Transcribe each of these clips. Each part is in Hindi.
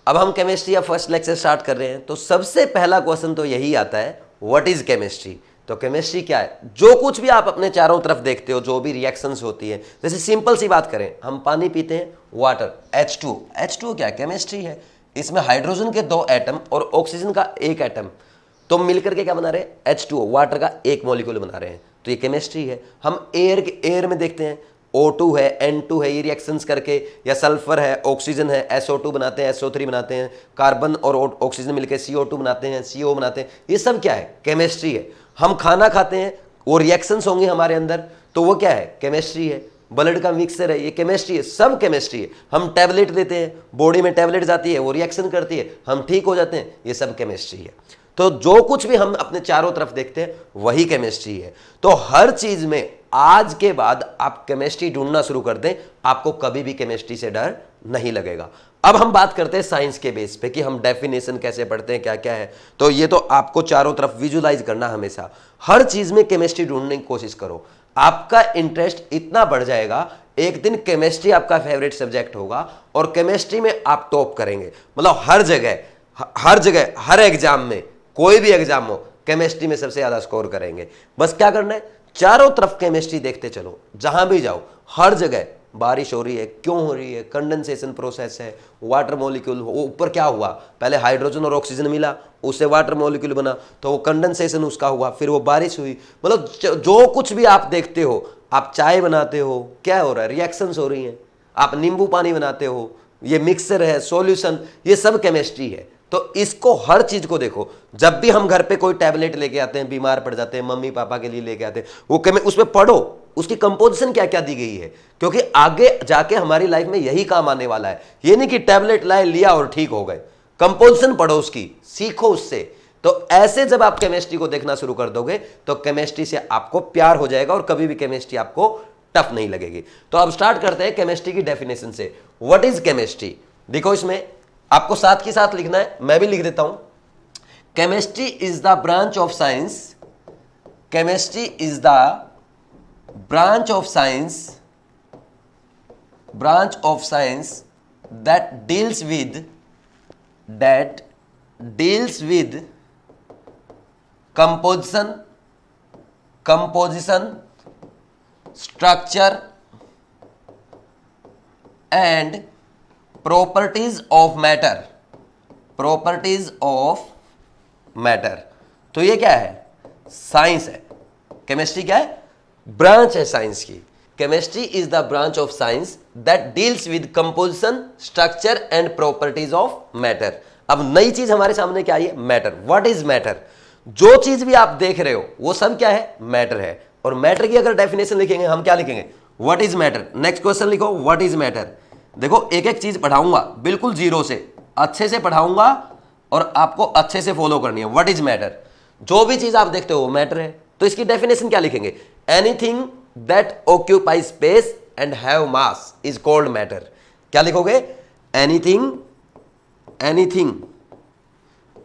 अब हम केमिस्ट्री या फर्स्ट लेक्चर स्टार्ट कर रहे हैं, तो सबसे पहला क्वेश्चन तो यही आता है, व्हाट इज केमिस्ट्री। तो केमिस्ट्री क्या है? जो कुछ भी आप अपने चारों तरफ देखते हो, जो भी रिएक्शंस होती है, जैसे सिंपल सी बात करें, हम पानी पीते हैं, वाटर, H2 क्या है? केमिस्ट्री है। इसमें हाइड्रोजन के 2 एटम और ऑक्सीजन का 1 एटम, तो मिलकर के क्या बना रहे हैं? H2O, वाटर का 1 मॉलिक्यूल बना रहे हैं, तो ये केमिस्ट्री है। हम एयर में देखते हैं, O2 है, N2 है, ये रिएक्शंस करके, या सल्फर है, ऑक्सीजन है, SO2 बनाते हैं, SO3 बनाते हैं, कार्बन और ऑक्सीजन मिलकर CO2 बनाते हैं, CO बनाते हैं, ये सब क्या है? केमिस्ट्री है। हम खाना खाते हैं, वो रिएक्शंस होंगे हमारे अंदर, तो वो क्या है? केमिस्ट्री है। ब्लड का मिक्सचर है, ये केमिस्ट्री है, सब केमिस्ट्री है। हम टैबलेट लेते हैं, बॉडी में टैबलेट जाती है, वो रिएक्शन करती है, हम ठीक हो जाते हैं, ये सब केमिस्ट्री है। तो जो कुछ भी हम अपने चारों तरफ देखते हैं वही केमिस्ट्री है। तो हर चीज में आज के बाद आप केमिस्ट्री ढूंढना शुरू कर दें, आपको कभी भी केमिस्ट्री से डर नहीं लगेगा। अब हम बात करते हैं साइंस के बेस पे कि हम डेफिनेशन कैसे पढ़ते हैं, क्या क्या है। तो ये तो आपको चारों तरफ विजुलाइज करना, हमेशा हर चीज में केमिस्ट्री ढूंढने की कोशिश करो। आपका इंटरेस्ट इतना बढ़ जाएगा, एक दिन केमिस्ट्री आपका फेवरेट सब्जेक्ट होगा और केमिस्ट्री में आप टॉप करेंगे। मतलब हर जगह हर एग्जाम में, कोई भी एग्जाम हो, केमिस्ट्री में सबसे ज्यादा स्कोर करेंगे। बस क्या करना है? चारों तरफ केमिस्ट्री देखते चलो, जहां भी जाओ हर जगह बारिश हो रही है, क्यों हो रही है? कंडेंसेशन प्रोसेस है, वाटर मॉलिक्यूल ऊपर क्या हुआ? पहले हाइड्रोजन और ऑक्सीजन मिला, उससे वाटर मॉलिक्यूल बना, तो वो कंडेंसेशन उसका हुआ, फिर वो बारिश हुई। मतलब जो कुछ भी आप देखते हो, आप चाय बनाते हो, क्या हो रहा है? रिएक्शंस हो रही हैं। आप नींबू पानी बनाते हो, ये मिक्सर है, सॉल्यूशन, ये सब केमिस्ट्री है। तो इसको, हर चीज को देखो। जब भी हम घर पे कोई टैबलेट लेके आते हैं, बीमार पड़ जाते हैं, मम्मी पापा के लिए लेके आते हैं, वो उसमें पढ़ो उसकी कंपोजिशन क्या क्या दी गई है, क्योंकि आगे जाके हमारी लाइफ में यही काम आने वाला है। ये नहीं कि टैबलेट लाए, लिया और ठीक हो गए। कंपोजिशन पढ़ो उसकी, सीखो उससे। तो ऐसे जब आप केमिस्ट्री को देखना शुरू कर दोगे तो केमिस्ट्री से आपको प्यार हो जाएगा और कभी भी केमिस्ट्री आपको टफ नहीं लगेगी। तो अब स्टार्ट करते हैं केमिस्ट्री की डेफिनेशन से। What is chemistry? देखो, इसमें आपको साथ के साथ लिखना है, मैं भी लिख देता हूं। Chemistry is the branch of science, chemistry is the branch of science that deals with composition, structure and properties of matter। तो ये क्या है? साइंस है। केमिस्ट्री क्या है? ब्रांच है साइंस की। Chemistry is the branch of science that deals with composition, structure and properties of matter. अब नई चीज हमारे सामने क्या आई है? मैटर। What is matter? जो चीज भी आप देख रहे हो वो सब क्या है? मैटर है। और मैटर की अगर डेफिनेशन लिखेंगे, हम क्या लिखेंगे? What is matter. Next question लिखो, व्हाट इज मैटर। देखो, एक एक चीज पढ़ाऊंगा बिल्कुल जीरो से, अच्छे से पढ़ाऊंगा और आपको अच्छे से फॉलो करनी है। What is matter? जो भी चीज आप देखते हो वो मैटर है। तो इसकी डेफिनेशन क्या लिखेंगे? Anything that occupy space and have mass is called matter. क्या लिखोगे? Anything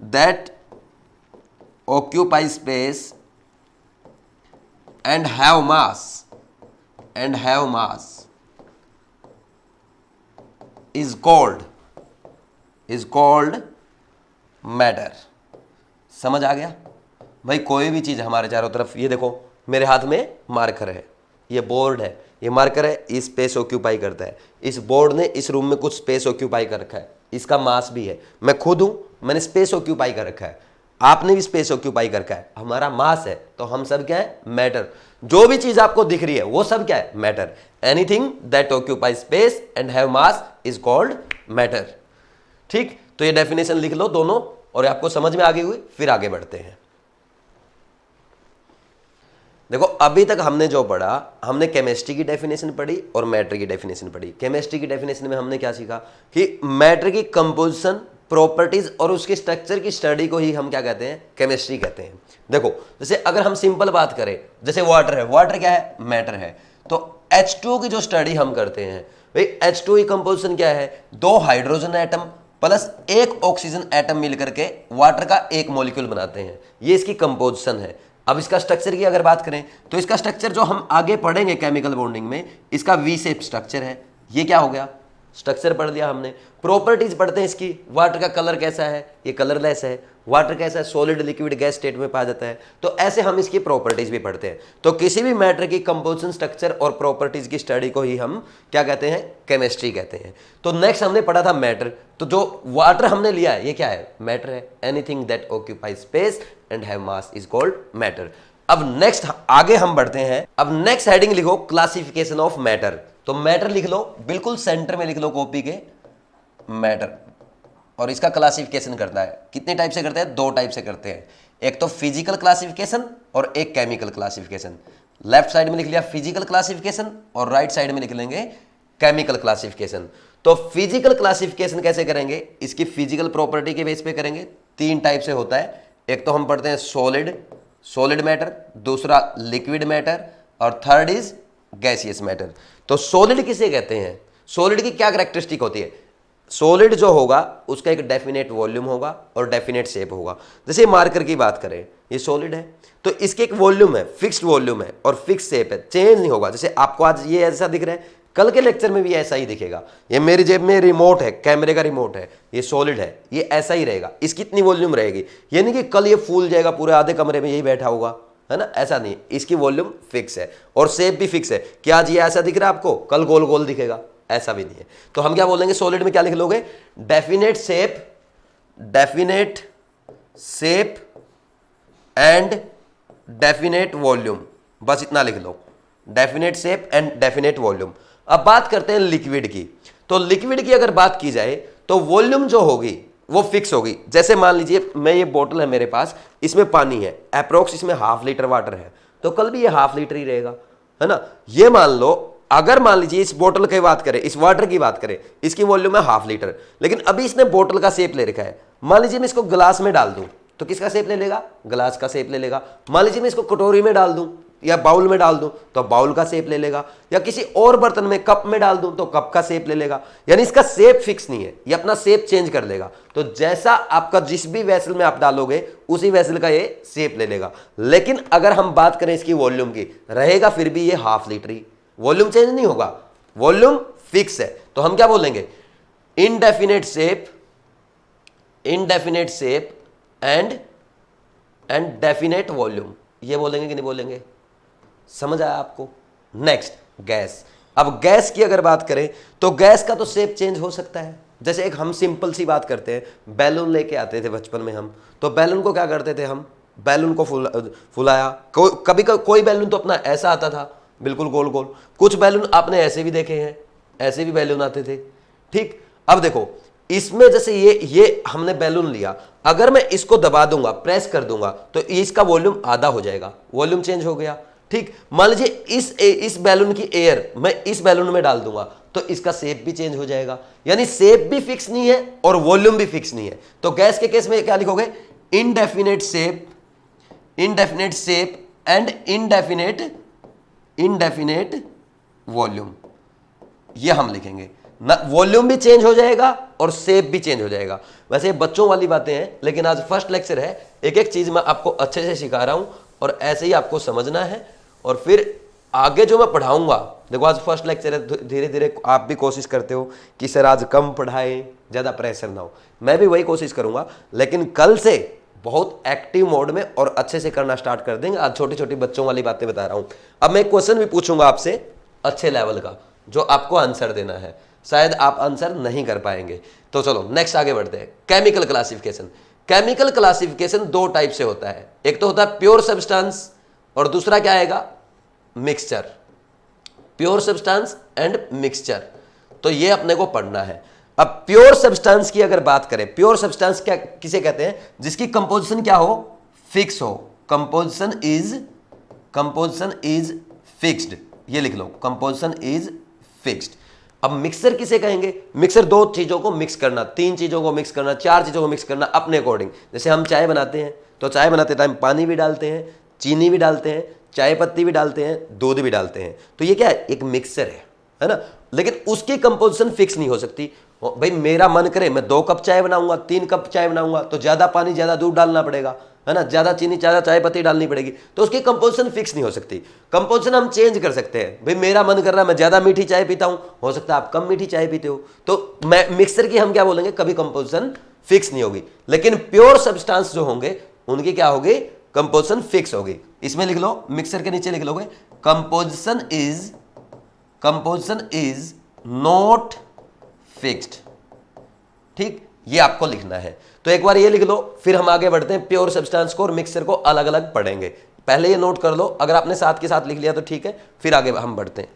that occupy space and have mass is called matter. समझ आ गया भाई? कोई भी चीज हमारे चारों तरफ, ये देखो मेरे हाथ में मार्कर है, ये बोर्ड है, ये मार्कर है, इस स्पेस ऑक्यूपाई करता है। इस बोर्ड ने इस रूम में कुछ स्पेस ऑक्यूपाई कर रखा है, इसका मास भी है। मैं खुद हूं, मैंने स्पेस ऑक्यूपाई कर रखा है, आपने भी स्पेस ऑक्यूपाई कर रखा है, हमारा मास है। तो हम सब क्या है? मैटर। जो भी चीज आपको दिख रही है वो सब क्या है? Matter. Anything that occupy space and have mass is called matter. ठीक, तो ये डेफिनेशन लिख लो दोनों, और आपको समझ में आ गई हुई। फिर आगे बढ़ते हैं। देखो, अभी तक हमने जो पढ़ा, हमने केमिस्ट्री की डेफिनेशन पढ़ी और मैटर की डेफिनेशन पढ़ी। केमिस्ट्री की डेफिनेशन में हमने क्या सीखा कि मैटर की कंपोजिशन, प्रॉपर्टीज और उसके स्ट्रक्चर की स्टडी को ही हम क्या कहते हैं? केमिस्ट्री कहते हैं। देखो, जैसे अगर हम सिंपल बात करें, जैसे वाटर है, वाटर क्या है? मैटर है। तो H2 की जो स्टडी हम करते हैं भाई, H2 की कंपोजिशन क्या है? 2 hydrogen atom plus 1 oxygen atom मिलकर के वाटर का 1 मॉलिक्यूल बनाते हैं। ये इसकी कंपोजिशन है। अब इसका स्ट्रक्चर की अगर बात करें तो इसका स्ट्रक्चर जो हम आगे पढ़ेंगे केमिकल बॉन्डिंग में, इसका वी शेप स्ट्रक्चर है। ये क्या हो गया? स्ट्रक्चर पढ़ लिया हमने। प्रॉपर्टीज पढ़ते हैं इसकी, वाटर का कलर कैसा है, ये कलरलेस है। वाटर कैसा है, सॉलिड लिक्विड गैस स्टेट में पाया जाता है। तो ऐसे हम इसकी प्रॉपर्टीज भी पढ़ते हैं। तो किसी भी मैटर की कंपोजिशन, स्ट्रक्चर और प्रॉपर्टीज की स्टडी को ही हम क्या कहते हैं, केमिस्ट्री कहते हैं। तो नेक्स्ट हमने पढ़ा था मैटर। तो जो वाटर हमने लिया है ये क्या है, मैटर है। Anything that occupy space and have mass is called matter. अब नेक्स्ट आगे हम बढ़ते हैं। अब नेक्स्ट हेडिंग लिखो, क्लासिफिकेशन ऑफ मैटर। तो मैटर लिख लो, बिल्कुल सेंटर में लिख लो कॉपी के, मैटर। और इसका क्लासिफिकेशन करता है, कितने टाइप से करते हैं, 2 टाइप से करते हैं। एक तो फिजिकल क्लासिफिकेशन और एक केमिकल क्लासिफिकेशन। लेफ्ट साइड में लिख लिया फिजिकल क्लासिफिकेशन और राइट साइड में लिख लेंगे केमिकल क्लासिफिकेशन। तो फिजिकल क्लासिफिकेशन कैसे करेंगे, इसकी फिजिकल प्रॉपर्टी के बेस पे करेंगे। 3 टाइप से होता है। एक तो हम पढ़ते हैं सॉलिड मैटर, दूसरा लिक्विड मैटर और थर्ड इज गैसियस मैटर। तो सॉलिड किसे कहते हैं, सॉलिड की क्या कैरेक्टरिस्टिक होती है। सॉलिड जो होगा उसका एक डेफिनेट वॉल्यूम होगा और डेफिनेट शेप होगा। जैसे मार्कर की बात करें, ये सॉलिड है तो इसके एक वॉल्यूम है, फिक्स्ड वॉल्यूम है और फिक्स शेप है, चेंज नहीं होगा। जैसे आपको आज ये ऐसा दिख रहा है, कल के लेक्चर में भी ऐसा ही दिखेगा। ये मेरी जेब में रिमोट है, कैमरे का रिमोट है, ये सॉलिड है, ये ऐसा ही रहेगा। इसकी इतनी वॉल्यूम रहेगी, ये नहीं कि कल ये फूल जाएगा, पूरे आधे कमरे में यही बैठा होगा, है ना, ऐसा नहीं। इसकी वॉल्यूम फिक्स है और शेप भी फिक्स है कि आज ये ऐसा दिख रहा है आपको, कल गोल गोल दिखेगा, ऐसा भी नहीं है। तो हम क्या बोलेंगे, सॉलिड में क्या लिख लोगे, definite shape and definite volume, बस इतना लिख लो, definite shape and definite volume. अब बात करते हैं लिक्विड की। तो लिक्विड की अगर बात की जाए तो वॉल्यूम जो होगी वो फिक्स होगी। जैसे मान लीजिए मैं, ये बोतल है मेरे पास, इसमें पानी है, अप्रोक्स इसमें 1/2 लीटर वाटर है, तो कल भी ये 1/2 लीटर ही रहेगा, है ना। ये मान लो, अगर मान लीजिए इस बोतल की बात करें, इस वाटर की बात करें, इसकी वॉल्यूम है 1/2 लीटर, लेकिन अभी इसने बोतल का शेप ले रखा है। मान लीजिए मैं इसको ग्लास में डाल दूं तो किसका शेप ले लेगा, ग्लास का शेप ले लेगा। मान लीजिए मैं इसको कटोरी में डाल दूं या बाउल में डाल दूं तो बाउल का शेप ले लेगा, या किसी और बर्तन में कप में डाल दूं तो कप का शेप ले लेगा। यानी इसका शेप फिक्स नहीं है, ये अपना शेप चेंज कर लेगा। तो जैसा आपका जिस भी वेसल में आप डालोगे उसी वेसल का ये शेप ले लेगा। लेकिन अगर हम बात करें इसकी वॉल्यूम की, रहेगा फिर भी ये 1/2 लीटर ही, वॉल्यूम चेंज नहीं होगा, वॉल्यूम फिक्स है। तो हम क्या बोलेंगे, indefinite shape and definite volume, ये बोलेंगे कि नहीं बोलेंगे, समझ आया आपको। Next gas. अब गैस की अगर बात करें तो गैस का तो शेप चेंज हो सकता है। जैसे एक हम सिंपल सी बात करते हैं, बैलून लेके आते थे बचपन में हम, तो बैलून को क्या करते थे हम, बैलून को फुलाया। कभी कोई बैलून तो अपना ऐसा आता था, बिल्कुल गोल गोल। कुछ बैलून आपने ऐसे भी देखे हैं, ऐसे भी बैलून आते थे, ठीक। अब देखो इसमें जैसे ये हमने बैलून लिया, अगर मैं इसको दबा दूंगा, प्रेस कर दूंगा, तो इसका वॉल्यूम आधा हो जाएगा, वॉल्यूम चेंज हो गया, ठीक। मान लीजिए इस बैलून की एयर मैं इस बैलून में डाल दूंगा तो इसका शेप भी चेंज हो जाएगा। यानी शेप भी फिक्स नहीं है और वॉल्यूम भी फिक्स नहीं है। तो गैस के केस में क्या लिखोगे, indefinite shape and indefinite volume, ये हम लिखेंगे ना। वॉल्यूम भी चेंज हो जाएगा और शेप भी चेंज हो जाएगा। वैसे बच्चों वाली बातें हैं, लेकिन आज फर्स्ट लेक्चर है, एक एक चीज मैं आपको अच्छे से सिखा रहा हूं और ऐसे ही आपको समझना है। और फिर आगे जो मैं पढ़ाऊंगा, देखो आज फर्स्ट लेक्चर है, धीरे धीरे आप भी कोशिश करते हो कि सर आज कम पढ़ाएं, ज़्यादा प्रेशर ना हो, मैं भी वही कोशिश करूंगा। लेकिन कल से बहुत एक्टिव मोड में और अच्छे से करना स्टार्ट कर देंगे। आज छोटी छोटी बच्चों वाली बातें बता रहा हूं। अब मैं एक क्वेश्चन भी पूछूंगा आपसे अच्छे लेवल का, जो आपको आंसर देना है। शायद आप आंसर नहीं कर पाएंगे। तो चलो नेक्स्ट आगे बढ़ते हैं। Chemical classification. Chemical classification 2 type से होता है, एक तो होता है प्योर सब्सटेंस और दूसरा क्या आएगा, mixture. Pure substance and mixture, तो ये अपने को पढ़ना है। अब प्योर सब्सटेंस की अगर बात करें, प्योर सब्सटेंस क्या किसे कहते हैं, जिसकी कंपोजिशन क्या हो, फिक्स हो। कंपोजिशन इज फिक्स्ड, ये लिख लो, कंपोजिशन इज फिक्स्ड। अब मिक्सर किसे कहेंगे, मिक्सर 2 चीजों को मिक्स करना, 3 चीजों को मिक्स करना, 4 चीजों को मिक्स करना अपने अकॉर्डिंग। जैसे हम चाय बनाते हैं तो चाय बनाते टाइम पानी भी डालते हैं, चीनी भी डालते हैं, चाय पत्ती भी डालते हैं, दूध भी डालते हैं। तो ये क्या है, एक मिक्सर है ना। लेकिन उसकी कंपोजिशन फिक्स नहीं हो सकती। भाई मेरा मन करे मैं 2 कप चाय बनाऊंगा, 3 कप चाय बनाऊंगा, तो ज्यादा पानी ज्यादा दूध डालना पड़ेगा, है ना, ज्यादा चीनी ज्यादा चाय पत्ती डालनी पड़ेगी, तो उसकी कंपोजिशन फिक्स नहीं हो सकती। कंपोजिशन हम चेंज कर सकते हैं। भाई मेरा मन कर रहा है मैं ज्यादा मीठी चाय पीता हूं, हो सकता है आप कम मीठी चाय पीते हो, तो मैं मिक्सर की हम क्या बोलेंगे, कभी कंपोजिशन फिक्स नहीं होगी। लेकिन प्योर सब्सटेंस जो होंगे उनकी क्या होगी, कंपोजिशन फिक्स होगी। इसमें लिख लो, मिक्सर के नीचे लिख लोगे, कंपोजिशन इज नॉट फिक्स्ड। ठीक, ये आपको लिखना है। तो एक बार ये लिख लो, फिर हम आगे बढ़ते हैं, प्योर सब्सटेंस को और मिक्सर को अलग अलग पढ़ेंगे। पहले ये नोट कर लो, अगर आपने साथ के साथ लिख लिया तो ठीक है, फिर आगे हम बढ़ते हैं।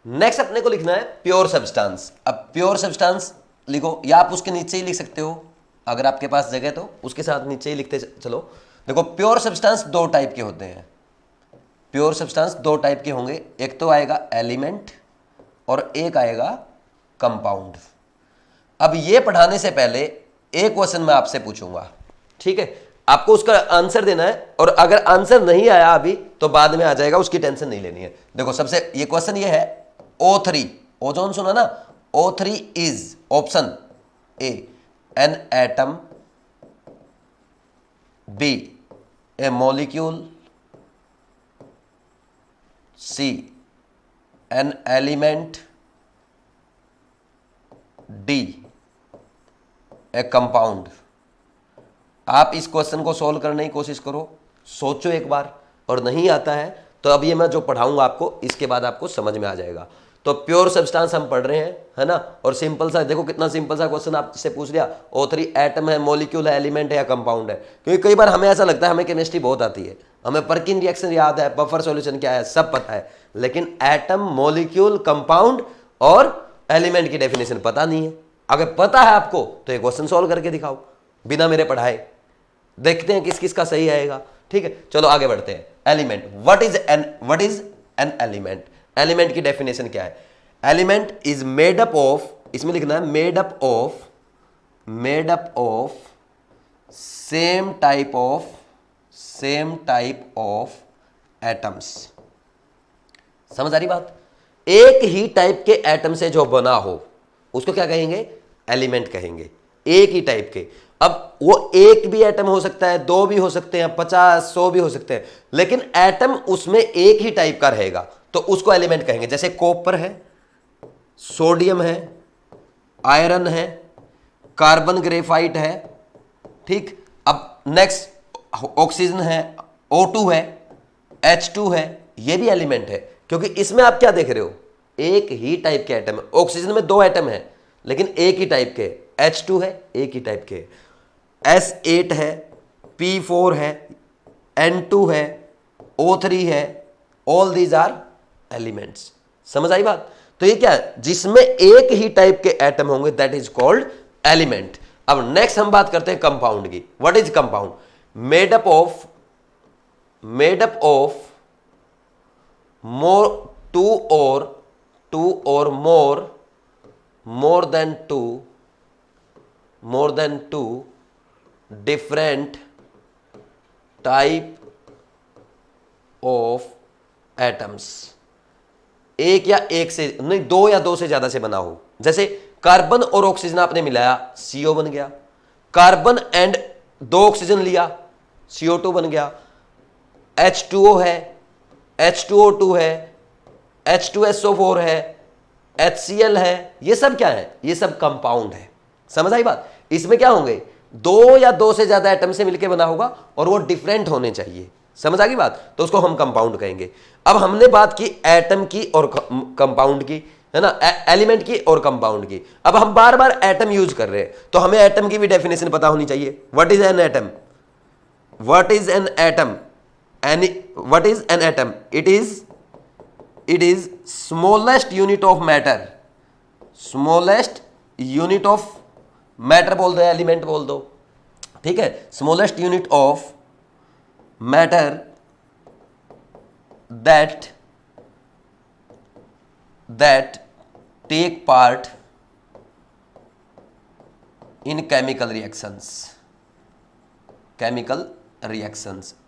नेक्स्ट अपने को लिखना है प्योर सब्सटेंस। अब प्योर सब्सटेंस लिखो, या आप उसके नीचे ही लिख सकते हो, अगर आपके पास जगह तो उसके साथ नीचे ही लिखते चलो। देखो प्योर सब्सटेंस 2 टाइप के होते हैं। प्योर सब्सटेंस 2 टाइप के होंगे, एक तो आएगा एलिमेंट और एक आएगा कंपाउंड। अब ये पढ़ाने से पहले एक क्वेश्चन मैं आपसे पूछूंगा, ठीक है, आपको उसका आंसर देना है, और अगर आंसर नहीं आया अभी तो बाद में आ जाएगा, उसकी टेंशन नहीं लेनी है। देखो सबसे ये क्वेश्चन ये है, O3, ओजोन सुना ना, O3 is, option A an atom, B a molecule, C an element, D a compound. आप इस क्वेश्चन को सॉल्व करने की कोशिश करो, सोचो एक बार, और नहीं आता है तो अब ये मैं जो पढ़ाऊंगा आपको, इसके बाद आपको समझ में आ जाएगा। तो प्योर सब्सटेंस हम पढ़ रहे हैं, है ना, और सिंपल सा, देखो कितना सिंपल सा क्वेश्चन आपसे पूछ लिया, O3 एटम है, मॉलिक्यूल है, एलिमेंट है या कंपाउंड है। क्योंकि कई बार हमें ऐसा लगता है हमें केमिस्ट्री बहुत आती है, हमें पर्किन रिएक्शन याद है, बफर सॉल्यूशन क्या है सब पता है, लेकिन एटम, मॉलिक्यूल, कंपाउंड और एलिमेंट की डेफिनेशन पता नहीं है। अगर पता है आपको तो एक क्वेश्चन सॉल्व करके दिखाओ बिना मेरे पढ़ाए, देखते हैं किस किस का सही आएगा। ठीक है, चलो आगे बढ़ते हैं। Element, what is an element. Element की डेफिनेशन क्या है? Element is made up of, इसमें लिखना है made up of same type of atoms. समझ आ रही बात? एक ही टाइप के एटम से जो बना हो उसको क्या कहेंगे? एलिमेंट कहेंगे। एक ही टाइप के, अब वो एक भी एटम हो सकता है, 2 भी हो सकते हैं, 50, 100 भी हो सकते हैं, लेकिन एटम उसमें एक ही टाइप का रहेगा तो उसको एलिमेंट कहेंगे। जैसे कॉपर है, सोडियम है, आयरन है, कार्बन ग्रेफाइट है, ठीक। अब नेक्स्ट ऑक्सीजन है, O2 है, H2 है, ये भी एलिमेंट है क्योंकि इसमें आप क्या देख रहे हो? एक ही टाइप के एटम है। ऑक्सीजन में 2 एटम है लेकिन एक ही टाइप के, H2 है एक ही टाइप के, S8 है, P4 है, N2 है, O3 है, ऑल दीज आर एलिमेंट्स। समझ आई बात? तो ये क्या है? जिसमें एक ही टाइप के एटम होंगे दैट इज कॉल्ड एलिमेंट। अब नेक्स्ट हम बात करते हैं कंपाउंड की। What is compound? Made up of two or more than two different type of atoms। एक या एक से नहीं, 2 या 2 से ज्यादा से बना हो। जैसे कार्बन और ऑक्सीजन आपने मिलाया, CO बन गया। कार्बन एंड 2 ऑक्सीजन लिया, CO2 बन गया। H2O है, H2O2 है, H2SO4 है, HCl है, ये सब क्या है? ये सब कंपाउंड है। समझ आई बात? इसमें क्या होंगे? 2 या 2 से ज्यादा एटम से मिलकर बना होगा और वो डिफरेंट होने चाहिए। समझ आ गई बात? तो उसको हम कंपाउंड कहेंगे। अब हमने बात की एटम की और कंपाउंड की, है ना, एलिमेंट की और कंपाउंड की। अब हम बार बार एटम यूज कर रहे हैं तो हमें एटम की भी डेफिनेशन पता होनी चाहिए। What is an atom? What is an atom? It is smallest unit of matter। smallest unit of matter बोल दो, एलिमेंट बोल दो, ठीक है। smallest unit of matter that take part in chemical reactions।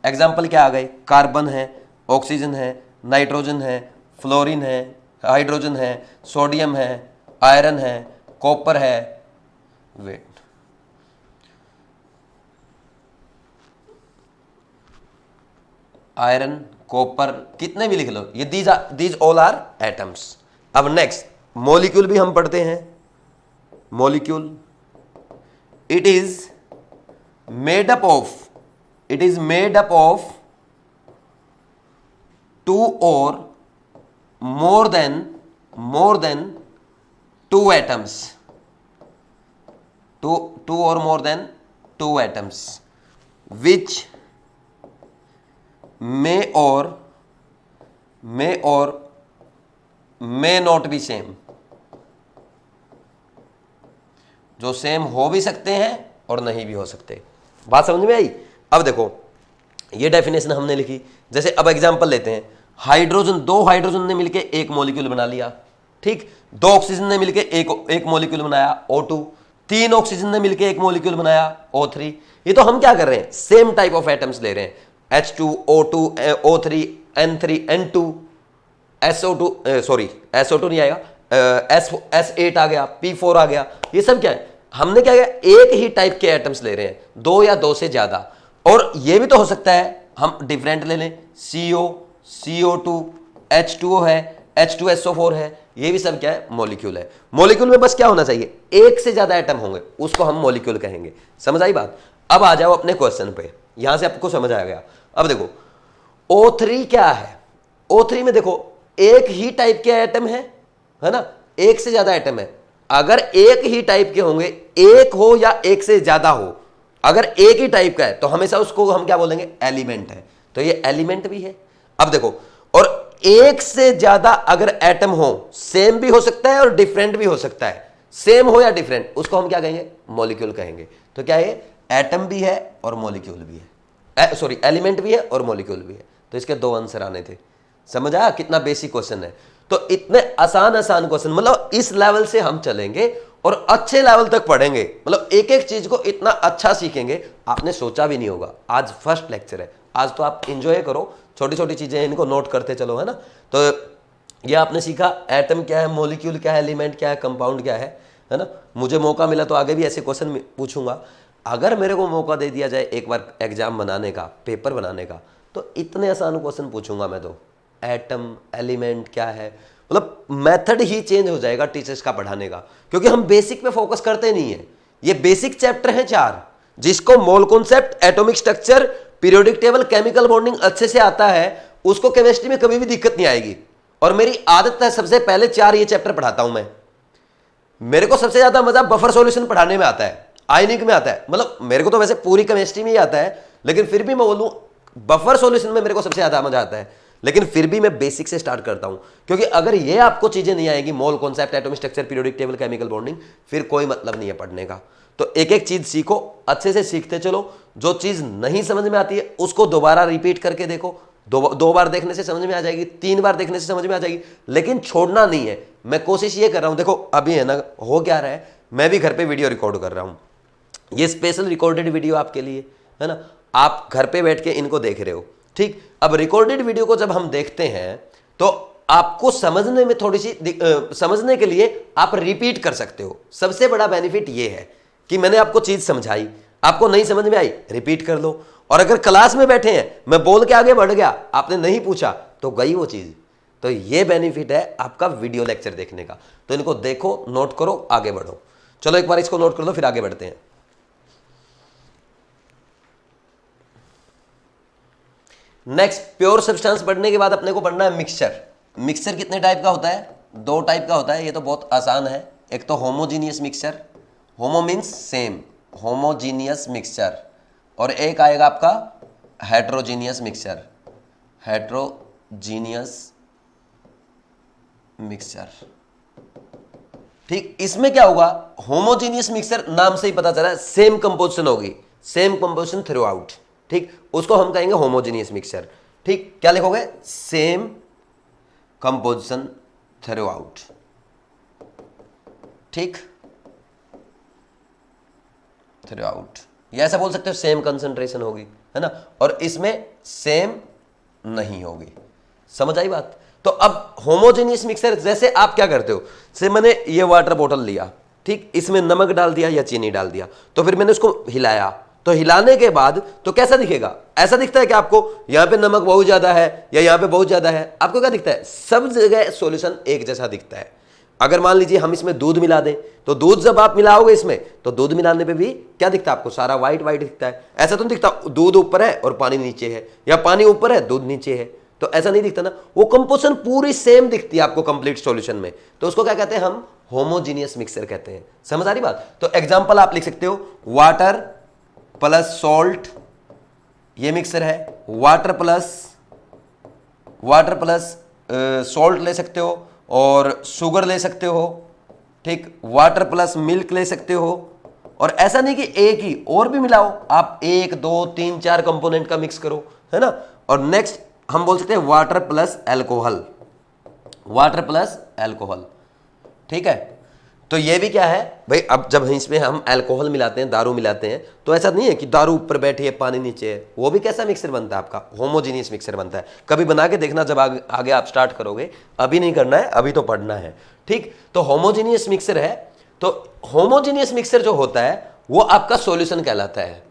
Example क्या आ गए? कार्बन है, ऑक्सीजन है, नाइट्रोजन है, फ्लोरीन है, हाइड्रोजन है, सोडियम है, आयरन है, कॉपर है, वेट, आयरन, कॉपर, कितने भी लिख लो, ये दीज ऑल आर एटम्स। अब नेक्स्ट मॉलिक्यूल भी हम पढ़ते हैं। Molecule, it is made up of two or more than two atoms, two or more than two atoms, which may not be same, जो सेम हो भी सकते हैं और नहीं भी हो सकते। बात समझ में आई? अब देखो ये डेफिनेशन हमने लिखी, जैसे अब एग्जांपल लेते हैं, हाइड्रोजन, दो हाइड्रोजन ने मिलके एक मॉलिक्यूल बना लिया, ठीक, दो ऑक्सीजन ने मिलके एक मॉलिक्यूल बनाया O2, तीन ऑक्सीजन ने मिलके एक मॉलिक्यूल बनाया O3। ये तो हम क्या कर रहे हैं, सेम टाइप ऑफ एटम्स ले रहे हैं, H2, O2, O3, N3, N2, SO2, sorry SO2 नहीं आएगा, S8 आ गया, P4 आ गया। ये सब क्या है, हमने क्या किया, एक ही टाइप के एटम्स ले रहे हैं, दो या दो से ज्यादा। और ये भी तो हो सकता है हम डिफरेंट ले लें, CO, CO2, H2O है, H2SO4 है, ये भी सब क्या है, मॉलिक्यूल है। मॉलिक्यूल में बस क्या होना चाहिए, एक से ज्यादा एटम होंगे, उसको हम मॉलिक्यूल कहेंगे। समझ आई बात? अब आ जाओ अपने क्वेश्चन पे, यहां से आपको समझ आ गया। अब देखो O3 क्या है, O3 में देखो एक ही टाइप के एटम है ना, एक से ज्यादा एटम है। अगर एक ही टाइप के होंगे, एक हो या एक से ज्यादा हो, अगर एक ही टाइप का है तो हमेशा उसको हम क्या बोलेंगे, एलिमेंट है। तो ये एलिमेंट भी है। अब देखो, और एक से ज्यादा अगर एटम हो, सेम भी हो सकता है और डिफरेंट भी हो सकता है, सेम हो या डिफरेंट, उसको हम क्या कहेंगे, मॉलिक्यूल कहेंगे। तो क्या है, एटम भी है और मॉलिक्यूल भी है, सॉरी एलिमेंट भी है और मॉलिक्यूल भी है। तो इसके दो आंसर आने थे। समझ आया कितना बेसिक क्वेश्चन है? तो इतने आसान क्वेश्चन, मतलब इस लेवल से हम चलेंगे और अच्छे लेवल तक पढ़ेंगे, मतलब एक एक चीज को इतना अच्छा सीखेंगे, आपने सोचा भी नहीं होगा। आज फर्स्ट लेक्चर है, आज तो आप इंजॉय करो, छोटी छोटी चीजें इनको नोट करते चलो, है ना। तो ये आपने सीखा, एटम क्या है, मॉलिक्यूल क्या है, एलिमेंट क्या है, कंपाउंड क्या है ना। मुझे मौका मिला तो आगे भी ऐसे क्वेश्चन पूछूंगा। अगर मेरे को मौका दे दिया जाए एक बार एग्जाम बनाने का, पेपर बनाने का, तो इतने आसान क्वेश्चन पूछूंगा मैं तो। एटम, एलिमेंट क्या है, मतलब मेथड ही चेंज हो जाएगा टीचर्स का पढ़ाने का, क्योंकि हम बेसिक पे फोकस करते नहीं है। ये बेसिक चैप्टर है 4, जिसको mole concept, atomic structure, periodic table, chemical bonding अच्छे से आता है, उसको केमिस्ट्री में कभी भी दिक्कत नहीं आएगी। और मेरी आदत है सबसे पहले 4 ये चैप्टर पढ़ाता हूं मैं। मेरे को सबसे ज्यादा मजा बफर सॉल्यूशन पढ़ाने में आता है, आयनिक में आता है। मतलब मेरे को तो वैसे पूरी केमिस्ट्री में ही आता है, लेकिन फिर भी मैं बोलूं बफर सॉल्यूशन में मेरे को सबसे ज्यादा मजा आता है। लेकिन फिर भी मैं बेसिक से स्टार्ट करता हूं, क्योंकि अगर ये आपको चीजें नहीं आएगी, mole concept, atomic structure, periodic table, chemical bonding, फिर कोई मतलब नहीं है पढ़ने का। तो एक एक चीज सीखो, अच्छे से सीखते चलो। जो चीज नहीं समझ में आती है उसको दोबारा रिपीट करके देखो, दो बार देखने से समझ में आ जाएगी, 3 बार देखने से समझ में आ जाएगी, लेकिन छोड़ना नहीं है। मैं कोशिश ये कर रहा हूं, देखो अभी है ना, हो क्या रहा है, मैं भी घर पे वीडियो रिकॉर्ड कर रहा हूं, ये स्पेशल रिकॉर्डेड वीडियो आपके लिए, है ना। आप घर पे बैठ के इनको देख रहे हो, ठीक। अब रिकॉर्डेड वीडियो को जब हम देखते हैं तो आपको समझने में थोड़ी सी समझने के लिए आप रिपीट कर सकते हो। सबसे बड़ा बेनिफिट ये है कि मैंने आपको चीज समझाई, आपको नहीं समझ में आई, रिपीट कर लो। और अगर क्लास में बैठे हैं, मैं बोल के आगे बढ़ गया, आपने नहीं पूछा तो गई वो चीज। तो ये बेनिफिट है आपका वीडियो लेक्चर देखने का। तो इनको देखो, नोट करो, आगे बढ़ो। चलो एक बार इसको नोट कर लो, फिर आगे बढ़ते हैं। नेक्स्ट, प्योर सब्सटेंस पढ़ने के बाद अपने को पढ़ना है मिक्सचर। मिक्सचर कितने टाइप का होता है? 2 टाइप का होता है। ये तो बहुत आसान है। एक तो होमोजीनियस मिक्सचर, होमो मीन्स सेम, होमोजीनियस मिक्सचर, और एक आएगा आपका हेट्रोजीनियस मिक्सचर, हेट्रोजीनियस मिक्सचर, ठीक। इसमें क्या होगा, होमोजीनियस मिक्सचर नाम से ही पता चला, सेम कंपोजिशन होगी, सेम कंपोजिशन थ्रू आउट, ठीक। उसको हम कहेंगे होमोजीनियस मिक्सचर, ठीक। क्या लिखोगे, सेम कंपोजिशन थ्रू आउट, ठीक, थ्रू आउट। या ऐसा बोल सकते हो सेम कंसंट्रेशन होगी, है ना, और इसमें सेम नहीं होगी। समझ आई बात? तो अब होमोजेनियस मिक्सर जैसे आप क्या करते हो, जैसे मैंने ये वाटर बोतल लिया, ठीक, इसमें नमक डाल दिया या चीनी डाल दिया, तो फिर मैंने उसको हिलाया, तो हिलाने के बाद तो कैसा दिखेगा, ऐसा दिखता है कि आपको यहां पे नमक बहुत ज्यादा है या यहां पे बहुत ज्यादा है, आपको क्या दिखता है, सब जगह सॉल्यूशन एक जैसा दिखता है। अगर मान लीजिए हम इसमें दूध मिला दें, तो दूध जब आप मिलाओगे इसमें, तो दूध मिलाने पे भी क्या दिखता है आपको, सारा व्हाइट व्हाइट दिखता है। ऐसा तो नहीं दिखता दूध ऊपर है और पानी नीचे है, या पानी ऊपर है दूध नीचे है, तो ऐसा नहीं दिखता ना। वो कंपोजिशन पूरी सेम दिखती है आपको कंप्लीट सॉल्यूशन में, तो उसको क्या कहते हैं हम, होमोजीनियस मिक्सर कहते हैं। समझ आ रही बात। तो एग्जांपल आप लिख सकते हो, वाटर प्लस सॉल्ट, ये मिक्सर है, वाटर प्लस सॉल्ट ले सकते हो और शुगर ले सकते हो, ठीक, वाटर प्लस मिल्क ले सकते हो। और ऐसा नहीं कि एक ही, और भी मिलाओ आप, 1 2 3 4 कंपोनेंट का मिक्स करो, है ना। और नेक्स्ट हम बोल सकते हैं वाटर प्लस एल्कोहल, ठीक है। तो ये भी क्या है भाई, अब जब इसमें हम अल्कोहल मिलाते हैं, दारू मिलाते हैं, तो ऐसा नहीं है कि दारू ऊपर बैठी है पानी नीचे है, वो भी कैसा मिक्सर बनता है आपका, होमोजीनियस मिक्सर बनता है। कभी बना के देखना जब आगे आप स्टार्ट करोगे, अभी नहीं करना है, अभी तो पढ़ना है, ठीक। तो होमोजीनियस मिक्सर है, तो होमोजीनियस मिक्सर जो होता है वो आपका सॉल्यूशन कहलाता है।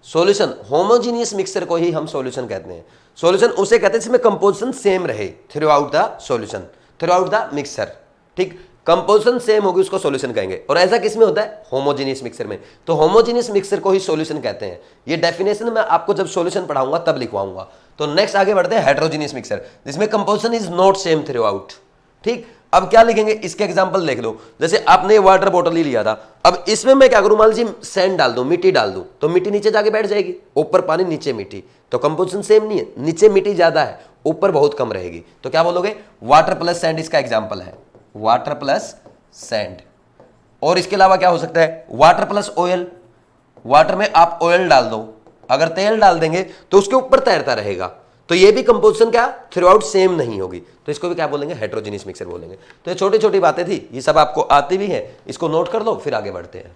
सॉल्यूशन, होमोजीनियस मिक्सर को ही हम सॉल्यूशन कहते हैं। सॉल्यूशन उसे कहते हैं जिसमें कंपोजिशन सेम रहे through out the solution, through out the mixer, ठीक, कंपोजिशन सेम होगी उसको सॉल्यूशन कहेंगे। और ऐसा किसमें होता है, होमोजीनियस मिक्सर में। तो होमोजीनियस मिक्सर को ही सॉल्यूशन कहते हैं। ये डेफिनेशन मैं आपको जब सॉल्यूशन पढ़ाऊंगा तब लिखवाऊंगा। तो नेक्स्ट आगे बढ़ते हैं, हेटेरोजीनियस मिक्सर, जिसमें composition is not same through out, ठीक। अब क्या लिखेंगे, इसके एग्जांपल देख लो। जैसे आपने वाटर बॉटल ही लिया था, अब इसमें मैं क्या करूं, मान लीजिए सैंड डाल दूं, मिट्टी डाल दूं, तो मिट्टी नीचे जाके बैठ जाएगी, ऊपर पानी नीचे मिट्टी, तो कंपोजिशन सेम नहीं है, नीचे मिट्टी ज्यादा है ऊपर बहुत कम रहेगी। तो क्या बोलोगे, वाटर प्लस सैंड इसका एग्जाम्पल है, वाटर प्लस सैंड। और इसके अलावा क्या हो सकता है, वाटर प्लस ऑयल, वाटर में आप ऑयल डाल दो, अगर तेल डाल देंगे तो उसके ऊपर तैरता रहेगा, तो ये भी कंपोजिशन क्या थ्रू आउट सेम नहीं होगी, तो इसको भी क्या बोलेंगे, हेटेरोजीनियस मिक्सर बोलेंगे। तो ये छोटी छोटी बातें थी, ये सब आपको आती भी है, इसको नोट कर लो, फिर आगे बढ़ते हैं।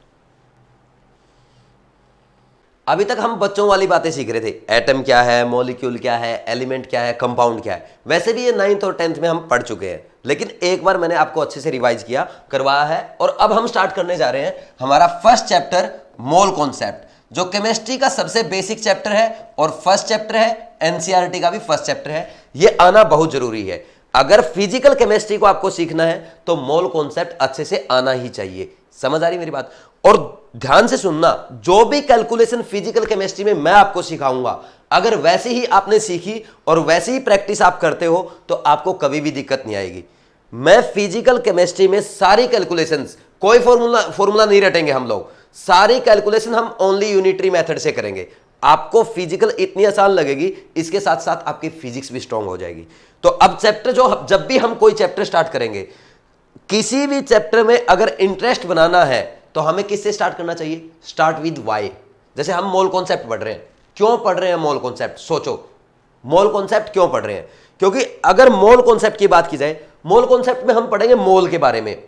अभी तक हम बच्चों वाली बातें सीख रहे थे, एटम क्या है, मॉलिक्यूल क्या है, एलिमेंट क्या है, कंपाउंड क्या है। वैसे भी ये 9th और 10th में हम पढ़ चुके हैं, लेकिन एक बार मैंने आपको अच्छे से रिवाइज करवाया है। और अब हम स्टार्ट करने जा रहे हैं हमारा फर्स्ट चैप्टर, मोल कॉन्सेप्ट, जो केमिस्ट्री का सबसे बेसिक चैप्टर है और फर्स्ट चैप्टर है, एनसीईआरटी का भी फर्स्ट चैप्टर है। ये आना बहुत जरूरी है। अगर फिजिकल केमिस्ट्री को आपको सीखना है तो मोल कॉन्सेप्ट अच्छे से आना ही चाहिए। समझ आ रही मेरी बात। और ध्यान से सुनना, जो भी कैलकुलेशन फिजिकल केमिस्ट्री में मैं आपको सिखाऊंगा, अगर वैसे ही आपने सीखी और वैसे ही प्रैक्टिस आप करते हो तो आपको कभी भी दिक्कत नहीं आएगी। मैं फिजिकल केमिस्ट्री में सारी कैलकुलेशंस, कोई फॉर्मूला नहीं रटेंगे हम लोग, सारी कैलकुलेशन हम ओनली यूनिटरी मेथड से करेंगे। आपको फिजिकल इतनी आसान लगेगी, इसके साथ साथ आपकी फिजिक्स भी स्ट्रांग हो जाएगी। तो अब चैप्टर जब भी हम कोई चैप्टर स्टार्ट करेंगे, किसी भी चैप्टर में अगर इंटरेस्ट बनाना है तो हमें किससे स्टार्ट करना चाहिए, स्टार्ट विद वाई। जैसे हम मोल कॉन्सेप्ट पढ़ रहे हैं, क्यों पढ़ रहे हैं मोल कॉन्सेप्ट, सोचो मोल कॉन्सेप्ट क्यों पढ़ रहे हैं। क्योंकि अगर मोल कॉन्सेप्ट की बात की जाए, मोल कॉन्सेप्ट में हम पढ़ेंगे मोल के बारे में।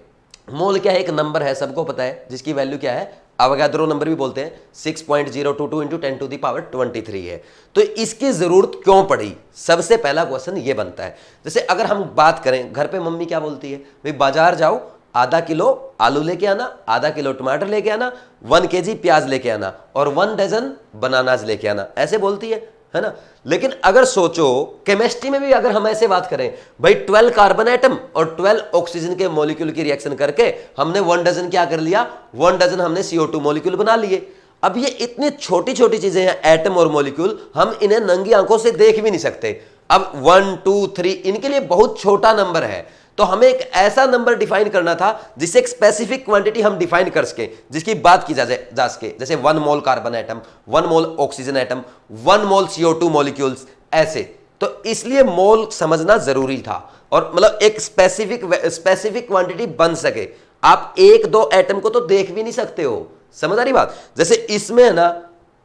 मोल क्या है, एक नंबर है, सबको पता है, जिसकी वैल्यू क्या है, अवोगाद्रो नंबर भी बोलते हैं, 6.022 × 10⁻23 है। तो इसकी जरूरत क्यों पड़ी, सबसे पहला क्वेश्चन ये बनता है। जैसे अगर हम बात करें, घर पे मम्मी क्या बोलती है, भाई बाजार जाओ, आधा किलो आलू लेके आना, आधा किलो टमाटर लेके आना, 1 kg प्याज लेके आना और 1 डजन बनानाज लेके आना, ऐसे बोलती है ना। लेकिन अगर सोचो केमिस्ट्री में भी अगर हम ऐसे बात करें, भाई 12 कार्बन एटम और 12 ऑक्सीजन के मॉलिक्यूल की रिएक्शन करके हमने 1 डजन क्या कर लिया, 1 डजन हमने CO2 मॉलिक्यूल बना लिए। अब ये इतनी छोटी छोटी चीजें हैं, एटम और मॉलिक्यूल, हम इन्हें नंगी आंखों से देख भी नहीं सकते। अब 1 2 3 इनके लिए बहुत छोटा नंबर है, तो हमें एक ऐसा नंबर डिफाइन करना था जिससे एक स्पेसिफिक क्वांटिटी हम डिफाइन कर सके, जिसकी बात की जा सके। जैसे 1 मोल कार्बन एटम, 1 मोल ऑक्सीजन एटम, 1 मोल CO2 मॉलिक्यूल्स, ऐसे। तो इसलिए मोल समझना जरूरी था, और मतलब एक स्पेसिफिक क्वांटिटी बन सके। आप 1-2 एटम को तो देख भी नहीं सकते हो, समझ आ रही बात। जैसे इसमें है ना,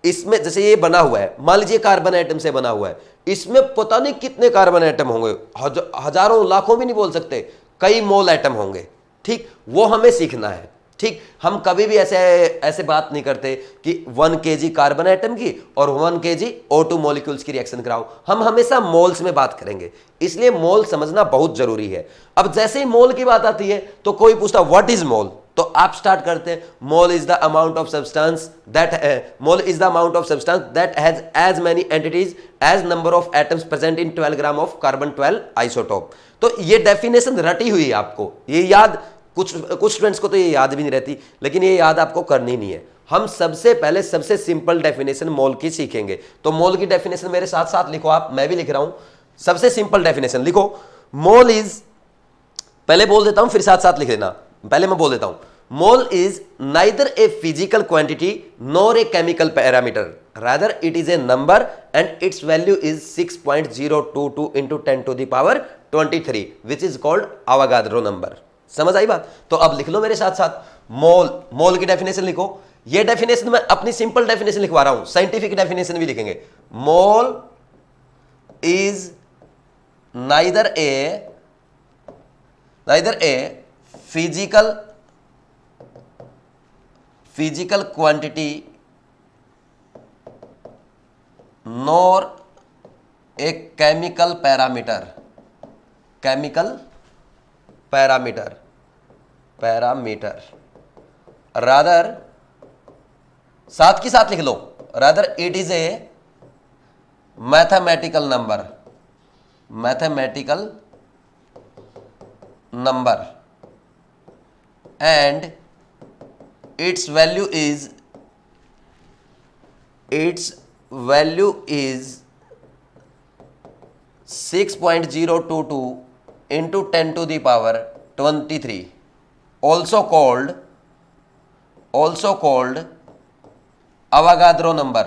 इसमें जैसे ये बना हुआ है, मान लीजिए कार्बन एटम से बना हुआ है, इसमें पता नहीं कितने कार्बन एटम होंगे, हजारों लाखों भी नहीं बोल सकते, कई मोल एटम होंगे, ठीक, वो हमें सीखना है, ठीक। ठीक, हम कभी भी ऐसे ऐसे बात नहीं करते कि 1 kg कार्बन एटम की और 1 kg O2 मॉलिक्यूल्स की रिएक्शन कराओ, हम हमेशा मोल्स में बात करेंगे, इसलिए मोल समझना बहुत जरूरी है। अब जैसे ही मोल की बात आती है तो कोई पूछता व्हाट इज मोल, तो आप स्टार्ट करते हैं mole is the amount of substance that has as many entities as number of atoms present in 12 gram of carbon 12 isotope. तो ये डेफिनेशन रटी हुई है, आपको ये याद, कुछ स्टूडेंट्स को तो ये याद भी नहीं रहती, लेकिन ये याद आपको करनी नहीं है। हम सबसे पहले सबसे सिंपल डेफिनेशन मोल की सीखेंगे। तो मोल की डेफिनेशन मेरे साथ साथ लिखो आप, मैं भी लिख रहा हूं। सबसे सिंपल डेफिनेशन लिखो, मोल इज, पहले बोल देता हूं फिर साथ साथ लिख देना, पहले मैं बोल देता हूं, मोल is neither a physical quantity nor a chemical parameter, rather it is A number and it's value is 6.022 into 10 to the power 23 which is called Avogadro number. समझ आई बात? तो अब लिख लो मेरे साथ साथ, मोल की डेफिनेशन लिखो। ये डेफिनेशन मैं अपनी सिंपल डेफिनेशन लिखवा रहा हूं, साइंटिफिक डेफिनेशन भी लिखेंगे। Mole is neither a physical quantity nor a chemical parameter, rather, साथ की साथ लिख लो, rather it is a mathematical number and its value is 6.022 into 10 to the power 23, also called Avogadro number.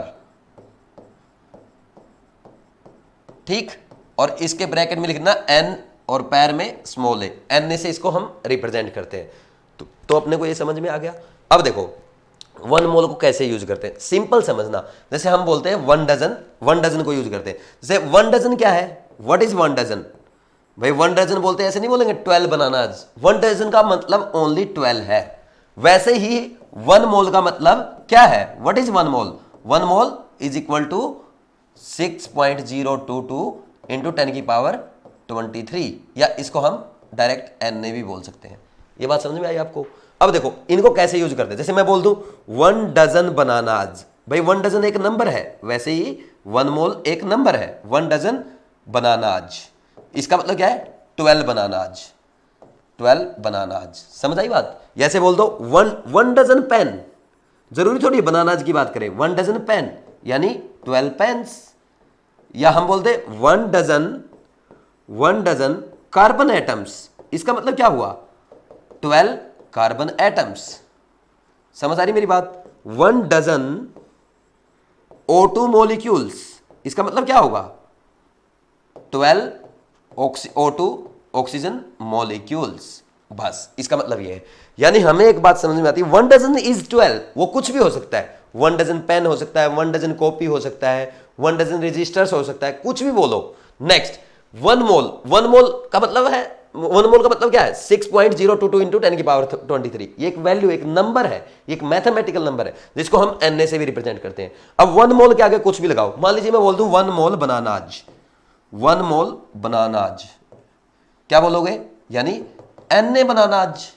ठीक, और इसके ब्रैकेट में लिखना n और पैर में स्मॉल ए, n से इसको हम रिप्रेजेंट करते हैं। तो अपने को ये समझ में आ गया। अब देखो 1 मोल को कैसे यूज करते हैं, सिंपल समझना। जैसे हम बोलते हैं 1 डजन को यूज करते हैं। जैसे 1 डजन क्या है, व्हाट इज 1 डजन? भाई 1 डजन बोलते हैं, ऐसे नहीं बोलेंगे 12 बनानाज। 1 डजन का मतलब ओनली 12 है। वैसे ही 1 मोल का मतलब क्या है, what is 1 mole? 1 mole is equal to 6.022 into 10 की पावर 23, या इसको हम डायरेक्ट एन भी बोल सकते हैं। ये बात समझ में आई आपको? अब देखो इनको कैसे यूज करते हैं। जैसे मैं बोल दूं 1 डजन बनानाज, भाई 1 डजन एक नंबर है, वैसे ही 1 मोल एक नंबर है। 1 डजन बनानाज, इसका मतलब क्या है, 12 बनानाज। समझ आई बात? ऐसे बोल दो 1 डजन पेन, जरूरी थोड़ी बनानाज की बात करें, 1 डजन पेन यानी 12 पेन्स। या हम बोलते 1 डजन कार्बन एटम्स, इसका मतलब क्या हुआ, 12 कार्बन एटम्स। समझ आ रही मेरी बात? 1 डजन O2 मॉलिक्यूल्स, इसका मतलब क्या होगा, 12 O2 ऑक्सीजन मॉलिक्यूल्स। बस इसका मतलब ये है। यानी हमें एक बात समझ में आती है, 1 डजन इज 12, वो कुछ भी हो सकता है। 1 डजन पेन हो सकता है, 1 डजन कॉपी हो सकता है, 1 डजन रजिस्टर्स हो सकता है, कुछ भी बोलो। नेक्स्ट 1 मोल का मतलब है, 1 मोल का मतलब क्या है, 6.022 इंटू 10 की पावर 23। ये एक वैल्यू, एक नंबर है, एक मैथमेटिकल नंबर है जिसको हम Na से भी रिप्रेजेंट करते हैं। अब 1 मोल के आगे कुछ भी लगाओ, मान लीजिए मैं बोल दूं 1 मोल बनानाज, 1 मोल बनानाज, क्या बोलोगे, यानी Na बनानाज।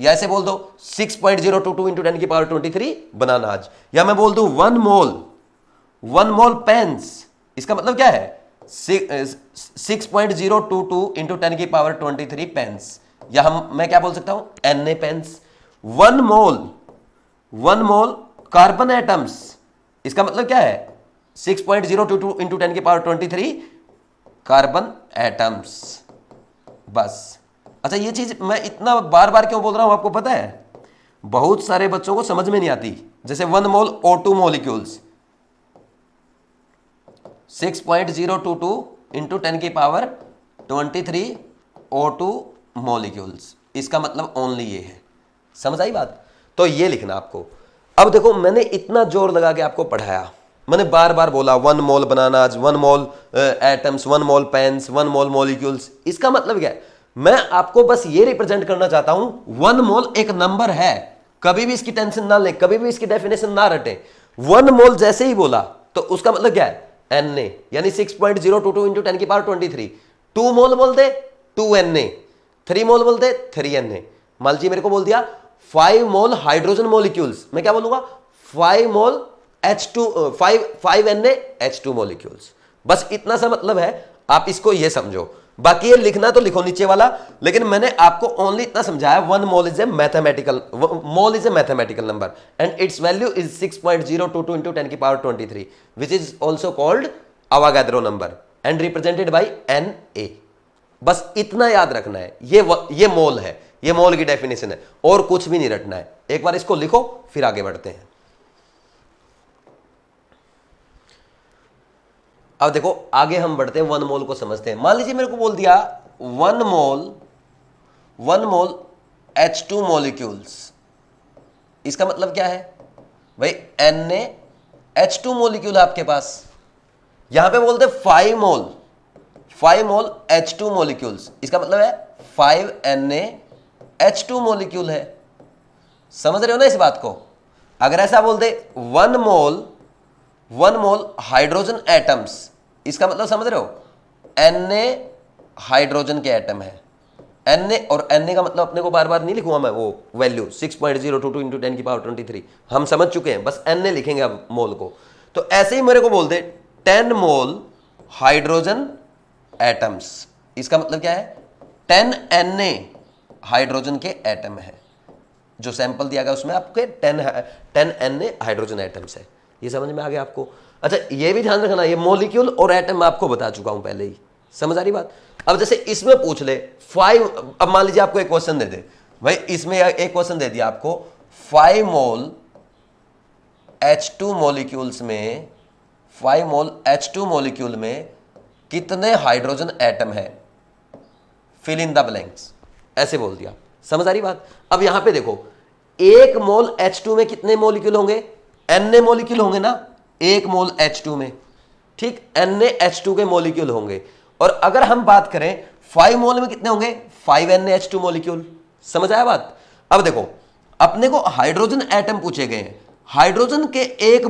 या ऐसे बोल दो 6.022 इंटू 10 की पावर 23 बनानाज। या मैं बोल दूं 1 मोल पेन्स, इसका मतलब क्या है, 6.022 इंटू 10 की पावर 23 पेन्स। या मैं क्या बोल सकता हूं, Na पेन्स। 1 मोल कार्बन एटम्स, इसका मतलब क्या है, 6.022 इंटू 10 की पावर 23 कार्बन एटम्स। बस। अच्छा, ये चीज मैं इतना बार बार क्यों बोल रहा हूं आपको पता है, बहुत सारे बच्चों को समझ में नहीं आती। जैसे 1 मोल O2 मॉलिक्यूल्स, 6.022 इंटू 10 की पावर 23 O2 मॉलिक्यूल्स, इसका मतलब ओनली ये है। समझ आई बात? तो ये लिखना आपको। अब देखो मैंने इतना जोर लगा के आपको पढ़ाया, मैंने बार बार बोला 1 मोल बनानाज, 1 मोल एटम्स, 1 मोल पेन्स, 1 मोल मॉलिक्यूल्स। इसका मतलब क्या है, मैं आपको बस ये रिप्रेजेंट करना चाहता हूं 1 मोल एक नंबर है, कभी भी इसकी टेंशन ना लें, कभी भी इसकी डेफिनेशन ना रटें। 1 मोल जैसे ही बोला तो उसका मतलब क्या है, Na, यानी 6.022 इंटू 10 की पावर 23। 2 मोल बोल दे 2 Na, 3 मोल बोल दे 3 Na। मान लीजिए मेरे को बोल दिया 5 मोल हाइड्रोजन मॉलिक्यूल्स, मैं क्या बोलूंगा 5 मोल H2 5 Na H2 मॉलिक्यूल्स। बस इतना सा मतलब है, आप इसको ये समझो। बाकी ये लिखना तो लिखो नीचे वाला, लेकिन मैंने आपको ओनली इतना समझाया 1 mole is a mathematical number and it's value is 6.022 into 10 की power 23 which is also called Avogadro number and represented by Na। बस इतना याद रखना है, ये मोल है, ये मोल की डेफिनेशन है, और कुछ भी नहीं रटना है। एक बार इसको लिखो फिर आगे बढ़ते हैं। अब देखो आगे हम बढ़ते हैं, 1 मोल को समझते हैं। मान लीजिए मेरे को बोल दिया 1 मोल H2 मॉलिक्यूल्स, इसका मतलब क्या है भाई, Na H2 मॉलिक्यूल है आपके पास। यहां पे बोलते 5 मोल H2 मॉलिक्यूल्स, इसका मतलब है 5 Na H2 मॉलिक्यूल है। समझ रहे हो ना इस बात को? अगर ऐसा बोलते 1 मोल हाइड्रोजन एटम्स, इसका मतलब समझ रहे हो, Na हाइड्रोजन के एटम है। Na और Na का मतलब अपने को बार बार नहीं लिखूंगा मैं, वो वैल्यू 6.022 इंटू 10 की पावर 23 हम समझ चुके हैं, बस Na लिखेंगे अब मोल को। तो ऐसे ही मेरे को बोल दे 10 मोल हाइड्रोजन एटम्स, इसका मतलब क्या है 10 Na हाइड्रोजन के एटम है। जो सैंपल दिया गया उसमें आपके 10 Na हाइड्रोजन एटम्स है। ये समझ में आ गया आपको? अच्छा ये भी ध्यान रखना, ये मॉलिक्यूल और एटम मैं आपको बता चुका हूं पहले ही, समझ आ रही बात? अब जैसे इसमें पूछ ले 5, अब मान लीजिए आपको एक क्वेश्चन दे दे भाई, इसमें एक क्वेश्चन दे दिया आपको 5 मोल H2 मॉलिक्यूल्स में, 5 मोल H2 मॉलिक्यूल में कितने हाइड्रोजन एटम है, फिल इन द ब्लैंक्स, ऐसे बोल दिया। समझ आ रही बात? अब यहां पे देखो 1 मोल H2 में कितने मॉलिक्यूल होंगे, Na मॉलिक्यूल होंगे ना 1 मोल H2 में, ठीक, Na H2 के मॉलिक्यूल होंगे। और अगर हम बात करें 5 मोल में कितने होंगे, 5 Na H2 मॉलिक्यूल। समझ आया बात? अब देखो अपने को हाइड्रोजन एटम पूछे गए हैं, हाइड्रोजन के एक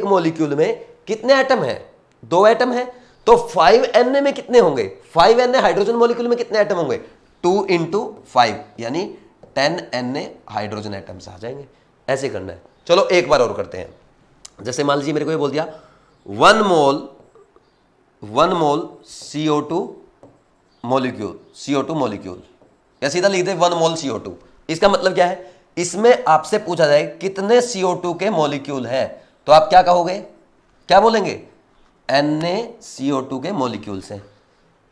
मॉलिक्यूल में कितने एटम है, 2 एटम है। तो 5 Na में कितने होंगे, 5 Na हाइड्रोजन मॉलिक्यूल में कितने एटम होंगे, 2 इंटू 5 यानी 10 Na हाइड्रोजन एटम्स आ जाएंगे। ऐसे करना है। चलो एक बार और करते हैं। जैसे मान लीजिए मेरे को ये बोल दिया 1 मोल CO2 मॉलिक्यूल, या सीधा लिख दे 1 मोल CO2। इसका मतलब क्या है, इसमें आपसे पूछा जाए कितने CO2 के मॉलिक्यूल हैं, तो आप क्या कहोगे, क्या बोलेंगे, NaCO2 के मॉलिक्यूल्स हैं।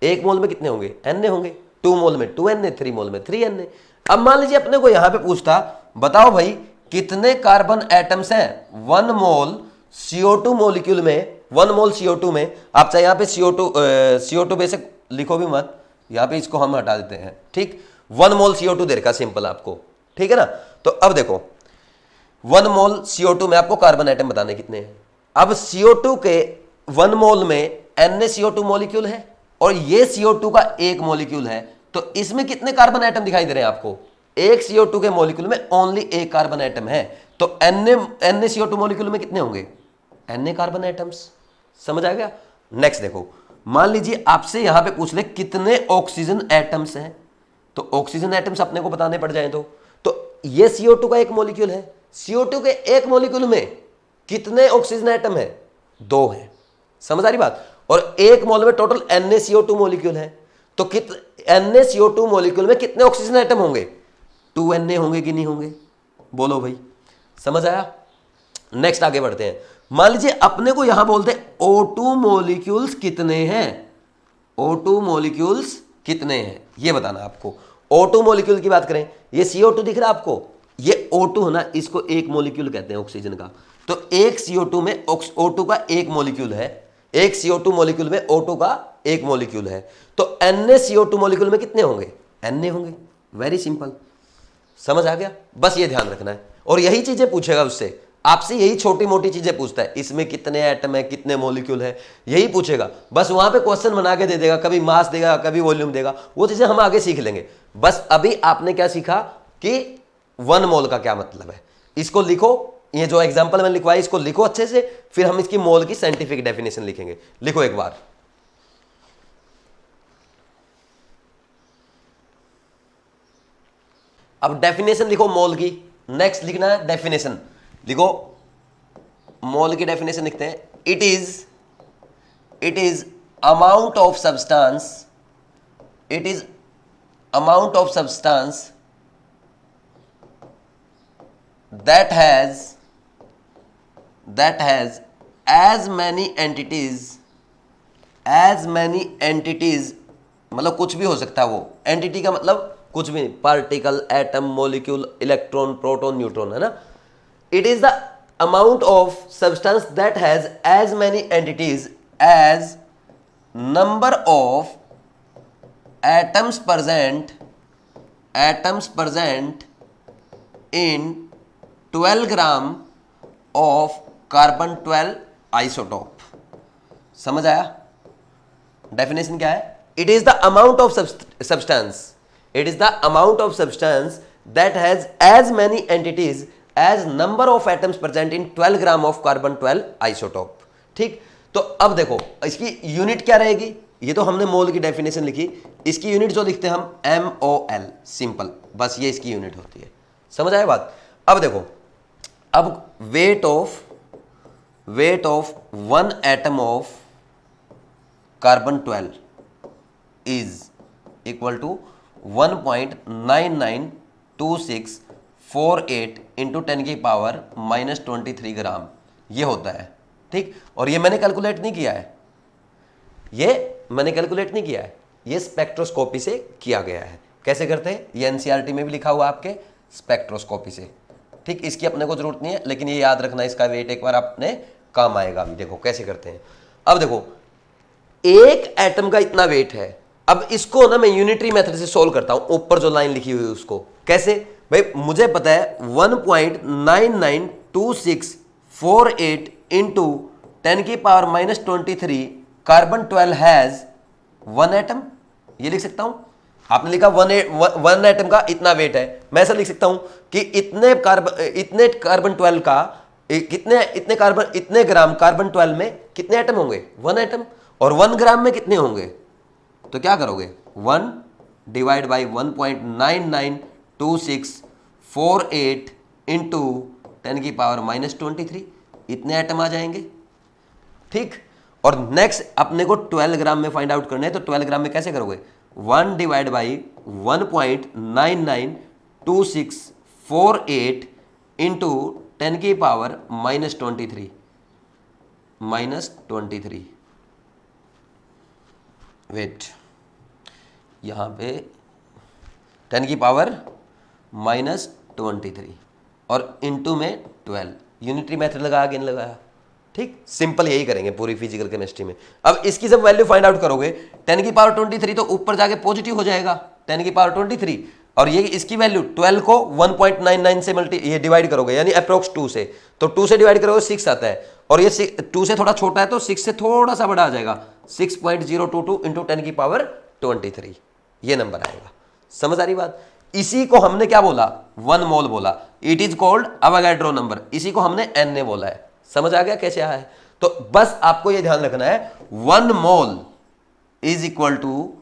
1 मोल में कितने होंगे, Na होंगे, 2 मोल में 2 Na, 3 मोल में 3 Na। अब मान लीजिए अपने को यहां पे पूछता बताओ भाई कितने कार्बन एटम्स हैं 1 मोल CO2 मॉलिक्यूल में, 1 मोल CO2 में। आप चाहे यहां पे CO2 बेसिक लिखो भी मत, यहां पे इसको हम हटा देते हैं, ठीक। 1 मोल CO2 दे रखा सिंपल आपको, ठीक है ना। तो अब देखो 1 मोल CO2 में आपको कार्बन एटम बताने कितने हैं। अब CO2 के 1 मोल में NaCO2 मॉलिक्यूल है और ये CO2 का एक मॉलिक्यूल है, तो इसमें कितने कार्बन एटम दिखाई दे रहे हैं आपको, एक CO2 के मॉलिक्यूल में ओनली एक कार्बन एटम है। तो NaCO2 मॉलिक्यूल में कितने होंगे, Na कार्बन एटम्स। समझ आ गया? नेक्स्ट देखो, मान लीजिए आपसे यहां पे पूछ ले कितने ऑक्सीजन एटम्स हैं, तो ऑक्सीजन एटम्स अपने को बताने पड़ जाए तो ये CO2 का एक मॉलिक्यूल है, CO2 के एक मॉलिक्यूल में कितने ऑक्सीजन एटम है, 2 है। समझ आ रही बात? और एक मोल में टोटल NaCO2 मॉलिक्यूल है, तो NaCO2 मॉलिक्यूल में कितने ऑक्सीजन एटम होंगे, 2 Na होंगे कि नहीं होंगे, बोलो भाई। समझ आया? नेक्स्ट आगे बढ़ते हैं। मान लीजिए अपने को यहां बोलते O2 मॉलिक्यूल्स कितने हैं, O2 मॉलिक्यूल्स कितने हैं ये बताना आपको। O2 मॉलिक्यूल की बात करें, ये CO2 दिख रहा है आपको, ये O2 है ना, इसको एक मॉलिक्यूल कहते हैं ऑक्सीजन का। तो एक CO2 में O2 का एक मॉलिक्यूल है, एक CO2 मॉलिक्यूल में O2 का एक मॉलिक्यूल है, तो NaCO2 मॉलिक्यूल में कितने होंगे, Na होंगे। वेरी सिंपल, समझ आ गया? बस ये ध्यान रखना है और यही चीजें पूछेगा उससे। आपसे यही छोटी मोटी चीजें पूछता है, इसमें कितने एटम है, कितने मॉलिक्यूल है, यही पूछेगा। बस वहां पे क्वेश्चन बना के दे देगा, कभी मास देगा, कभी वॉल्यूम देगा, वो चीजें हम आगे सीख लेंगे। बस अभी आपने क्या सीखा कि 1 मोल का क्या मतलब है, इसको लिखो। ये जो एग्जाम्पल मैंने लिखवाया इसको लिखो अच्छे से, फिर हम इसकी मोल की साइंटिफिक डेफिनेशन लिखेंगे। लिखो एक बार। अब डेफिनेशन लिखो मोल की। नेक्स्ट लिखना है डेफिनेशन, लिखो मोल की डेफिनेशन लिखते हैं। It is amount of substance, it is amount of substance that has as many entities, मतलब कुछ भी हो सकता है वो, एंटिटी का मतलब कुछ भी, particle, atom, molecule, electron, proton, neutron, है ना। It is the amount of substance that has as many entities as number of atoms present in 12 gram of carbon 12 isotope. समझ आया? डेफिनेशन क्या है? It is the amount of substance, it is the amount of substance that has as many entities as number of atoms present in 12 gram of carbon 12 isotope. ठीक, तो अब देखो इसकी यूनिट क्या रहेगी। ये तो हमने मोल की डेफिनेशन लिखी, इसकी यूनिट जो लिखते हैं हम MOL, सिंपल, बस ये इसकी यूनिट होती है। समझ आया बात? अब देखो, अब weight of 1 atom of carbon 12 is equal to 1.992648 into 10 की पावर -23 ग्राम, ये होता है। ठीक, और ये मैंने कैलकुलेट नहीं किया है, ये स्पेक्ट्रोस्कोपी से किया गया है। कैसे करते हैं? ये NCERT में भी लिखा हुआ आपके, स्पेक्ट्रोस्कोपी से। ठीक, इसकी अपने को जरूरत नहीं है, लेकिन ये याद रखना, इसका वेट एक बार अपने काम आएगा। अभी देखो कैसे करते हैं। अब देखो एक एटम का इतना वेट है। अब इसको ना मैं यूनिटरी मेथड से सोल्व करता हूं, ऊपर जो लाइन लिखी हुई है उसको। कैसे भाई? मुझे पता है 1.992648 इंटू 10 की पावर -23 कार्बन 12 हैज 1 एटम। ये लिख सकता हूं। आपने लिखा 1 एटम का इतना वेट है, मैं ऐसा लिख सकता हूं कि इतने कार्बन 12 का इतने ग्राम कार्बन 12 में कितने एटम होंगे? 1 एटम। और 1 ग्राम में कितने होंगे? तो क्या करोगे? 1 डिवाइड बाई 1.992648 इंटू 10 की पावर -23, इतने एटम आ जाएंगे। ठीक, और नेक्स्ट अपने को 12 ग्राम में फाइंड आउट करना है, तो 12 ग्राम में कैसे करोगे? 1 डिवाइड बाई 1.992648 इंटू 10 की पावर -23 वेट, यहां पे 10 की पावर -23 और इंटू में 12। यूनिटरी मेथड लगाया कि नहीं लगाया? ठीक, सिंपल यही करेंगे पूरी फिजिकल केमिस्ट्री में। अब इसकी जब वैल्यू फाइंड आउट करोगे 10 की पावर 23 तो ऊपर जाके पॉजिटिव हो जाएगा 10 की पावर 23, और ये इसकी वैल्यू 12 को 1.99 से ये डिवाइड करोगे, यानी अप्रोक्स 2 से, तो 2 से डिवाइड करोगे 6 आता है, और ये 2 से थोड़ा छोटा है तो 6 से थोड़ा सा बड़ा आ जाएगा, 6.022 इंटू 10 की पावर 23, ये नंबर आएगा। समझ आ रही बात? इसी को हमने क्या बोला? 1 मोल बोला। It is called Avogadro number, इसी को हमने Na बोला है। समझ आ गया कैसे आया है? तो बस आपको यह ध्यान रखना है 1 mole is equal to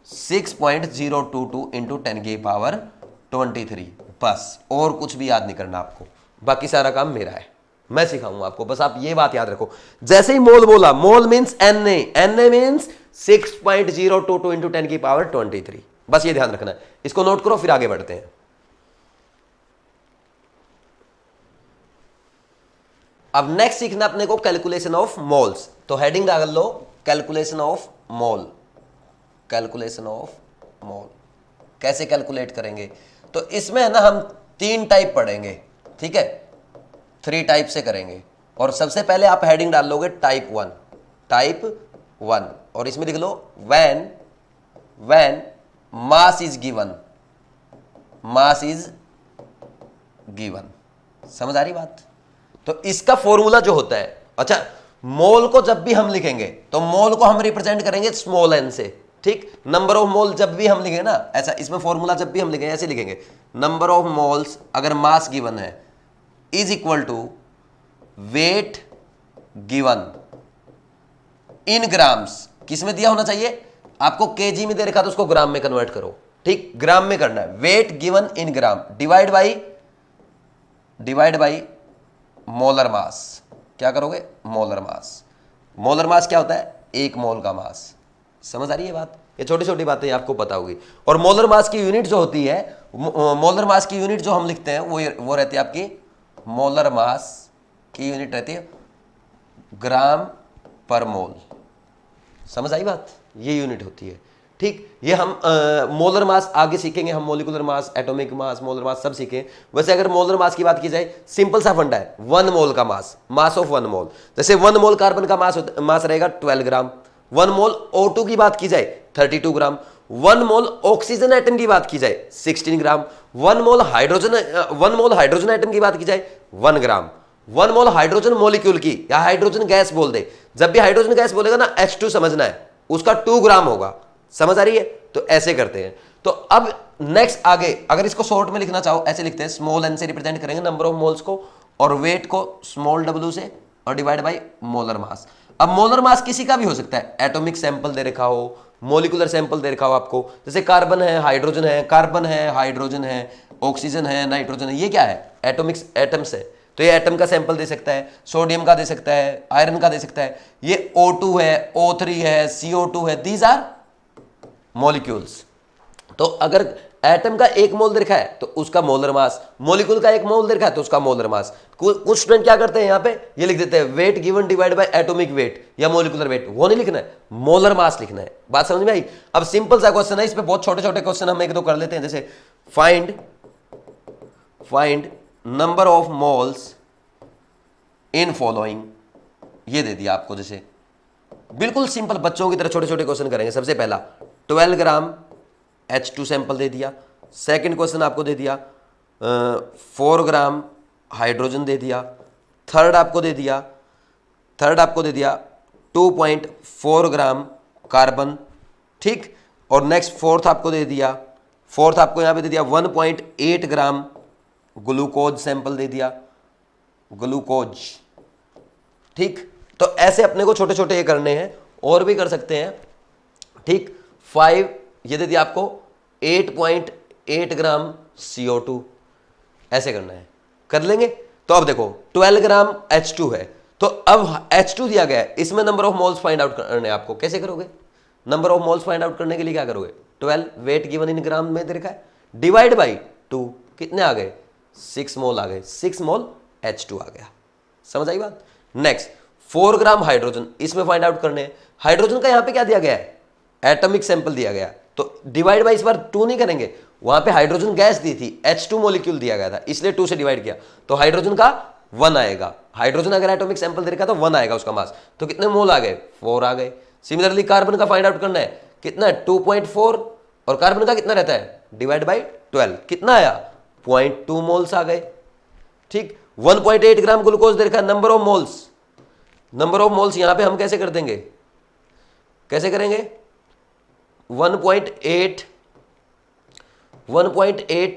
6.022 into 10 की पावर 23, बस, और कुछ भी याद नहीं करना आपको, बाकी सारा काम मेरा है, मैं सिखाऊंगा आपको। बस आप ये बात याद रखो, जैसे ही मोल बोला, मोल मीन्स Na मीन्स 6.022 इंटू 10 की पावर 23, बस ये ध्यान रखना है। इसको नोट करो, फिर आगे बढ़ते हैं। अब नेक्स्ट सीखना अपने को कैलकुलेशन ऑफ मोल्स, तो हेडिंग डाल लो calculation of mole. Calculation of mole कैसे कैलकुलेट करेंगे? तो इसमें है ना हम 3 टाइप पढ़ेंगे, ठीक है, 3 टाइप से करेंगे। और सबसे पहले आप हेडिंग डाल लोगे टाइप 1, और इसमें लिख लो व्हेन मास इज गिवन। समझ आ रही बात? तो इसका फॉर्मूला जो होता है, अच्छा मोल को जब भी हम लिखेंगे तो मोल को हम रिप्रेजेंट करेंगे स्मॉल एन से, ठीक। नंबर ऑफ मोल जब भी हम लिखेंगे ना ऐसा, इसमें फॉर्मूला जब भी हम लिखेंगे ऐसे लिखेंगे, नंबर ऑफ मोल्स अगर मास गिवन है is equal to weight given in grams. किस में दिया होना चाहिए आपको, केजी में दे रखा तो उसको ग्राम में कन्वर्ट करो, ठीक, ग्राम में करना है। Wait given in gram divide by molar mass. क्या करोगे, मोलर मास। मोलर मास क्या होता है, एक मोल का मास। समझ आ रही है बात, ये छोटी छोटी बातें आपको पता होगी। और मोलर मास की यूनिट जो होती है, मोलर मास की यूनिट जो हम लिखते हैं वो रहती है आपकी, मोलर मास की यूनिट रहती है ग्राम पर मोल। समझ आई बात, ये यूनिट होती है, ठीक। ये हम मोलर मास आगे सीखेंगे, हम molecular mass, atomic mass, molar mass सब सीखें। वैसे अगर मोलर मास की बात की जाए, सिंपल सा फंडा है, 1 मोल का मास ऑफ 1 मोल। जैसे 1 मोल कार्बन का मास रहेगा 12 ग्राम। 1 मोल O2 की बात की जाए 32 ग्राम। 1 मोल ऑक्सीजन एटम की बात की जाए 16 ग्राम। 1 मोल हाइड्रोजन एटम की बात की जाए 1 ग्राम। 1 मोल हाइड्रोजन मॉलिक्यूल की या हाइड्रोजन गैस बोल दे, जब भी हाइड्रोजन गैस बोलेगा ना H2 समझना है, उसका 2 ग्राम होगा। समझ आ रही है, तो ऐसे करते हैं। तो अब नेक्स्ट आगे अगर इसको शॉर्ट में लिखना चाहो ऐसे लिखते हैं, स्मॉल एन से रिप्रेजेंट करेंगे नंबर ऑफ मोल्स को, और वेट को स्मॉल w से, और डिवाइड बाय मोलर मास। अब मोलर मास किसी का भी हो सकता है, एटॉमिक सैंपल दे रखा हो, मॉलिक्यूलर सैंपल दे रखा हो आपको, जैसे कार्बन है, हाइड्रोजन है, कार्बन है, हाइड्रोजन है, ऑक्सीजन है, नाइट्रोजन है, ये क्या है, एटम्स है। तो ये एटम का सैंपल दे सकता है, सोडियम का दे सकता है, आयरन का दे सकता है, ये O2 है, O3 है, CO2 है, दीज आर मॉलिक्यूल्स। तो अगर एटम का 1 मोल दे रखा है तो उसका मोलर मास, मॉलिक्यूल का 1 मोल दे रखा है तो उसका मोलर मास। कुछ स्टूडेंट क्या करते हैं, यहां पे ये लिख देते हैं wait given divide by atomic weight या मॉलिक्यूलर वेट, वो नहीं लिखना है, मोलर मास लिखना है। बात समझ में आई। अब सिंपल सा क्वेश्चन है, इस पे बहुत छोटे छोटे क्वेश्चन हम 1-2 कर लेते हैं। जैसे find number of moles in following, ये दे दिया आपको। जैसे बिल्कुल सिंपल बच्चों की तरह छोटे छोटे क्वेश्चन करेंगे। सबसे पहला 12 ग्राम H2 सैंपल दे दिया। सेकंड क्वेश्चन आपको दे दिया 4 ग्राम हाइड्रोजन दे दिया। थर्ड आपको दे दिया 2.4 ग्राम कार्बन, ठीक। और नेक्स्ट फोर्थ आपको यहाँ पे दे दिया 1.8 ग्राम ग्लूकोज सैंपल दे दिया, ग्लूकोज, ठीक। तो ऐसे अपने को छोटे छोटे ये करने हैं, और भी कर सकते हैं, ठीक। 5 ये दे दिया आपको 8.8 ग्राम CO2, ऐसे करना है, कर लेंगे। तो अब देखो 12 ग्राम H2 है, तो अब H2 दिया गया है, इसमें number of moles find out करने हैं आपको। कैसे करोगे, number of moles find out करने के लिए क्या करोगे, 12 वेट गिवन इन ग्राम में दे रखा है, डिवाइड बाई 2, कितने आ गए, 6 मोल आ गए, 6 मोल H2 आ गया। समझ आई बात। नेक्स्ट 4 ग्राम हाइड्रोजन, इसमें फाइंड आउट करने हैं। हाइड्रोजन का यहां पे क्या दिया गया है, एटॉमिक सैंपल दिया गया, तो डिवाइड बाई इस बार 2 नहीं करेंगे, वहां पे हाइड्रोजन गैस दी थी, H2 मॉलिक्यूल दिया गया था, इसलिए 2 से डिवाइड किया, तो हाइड्रोजन का 1 आएगा। हाइड्रोजन अगर एटॉमिक सैंपल दे रखा तो 1 आएगा उसका मास, तो कितने मोल आ गए, 4 आ गए। सिमिलरली कार्बन का फाइंड आउट करना है, कितना है 2.4, और कार्बन का कितना रहता है, डिवाइड बाई 12, कितना आया 0.2 मोल्स आ गए, ठीक। 1.8 ग्राम ग्लूकोज दे रखा है, नंबर ऑफ मोल्स यहां पे हम कैसे कर देंगे, कैसे करेंगे, 1.8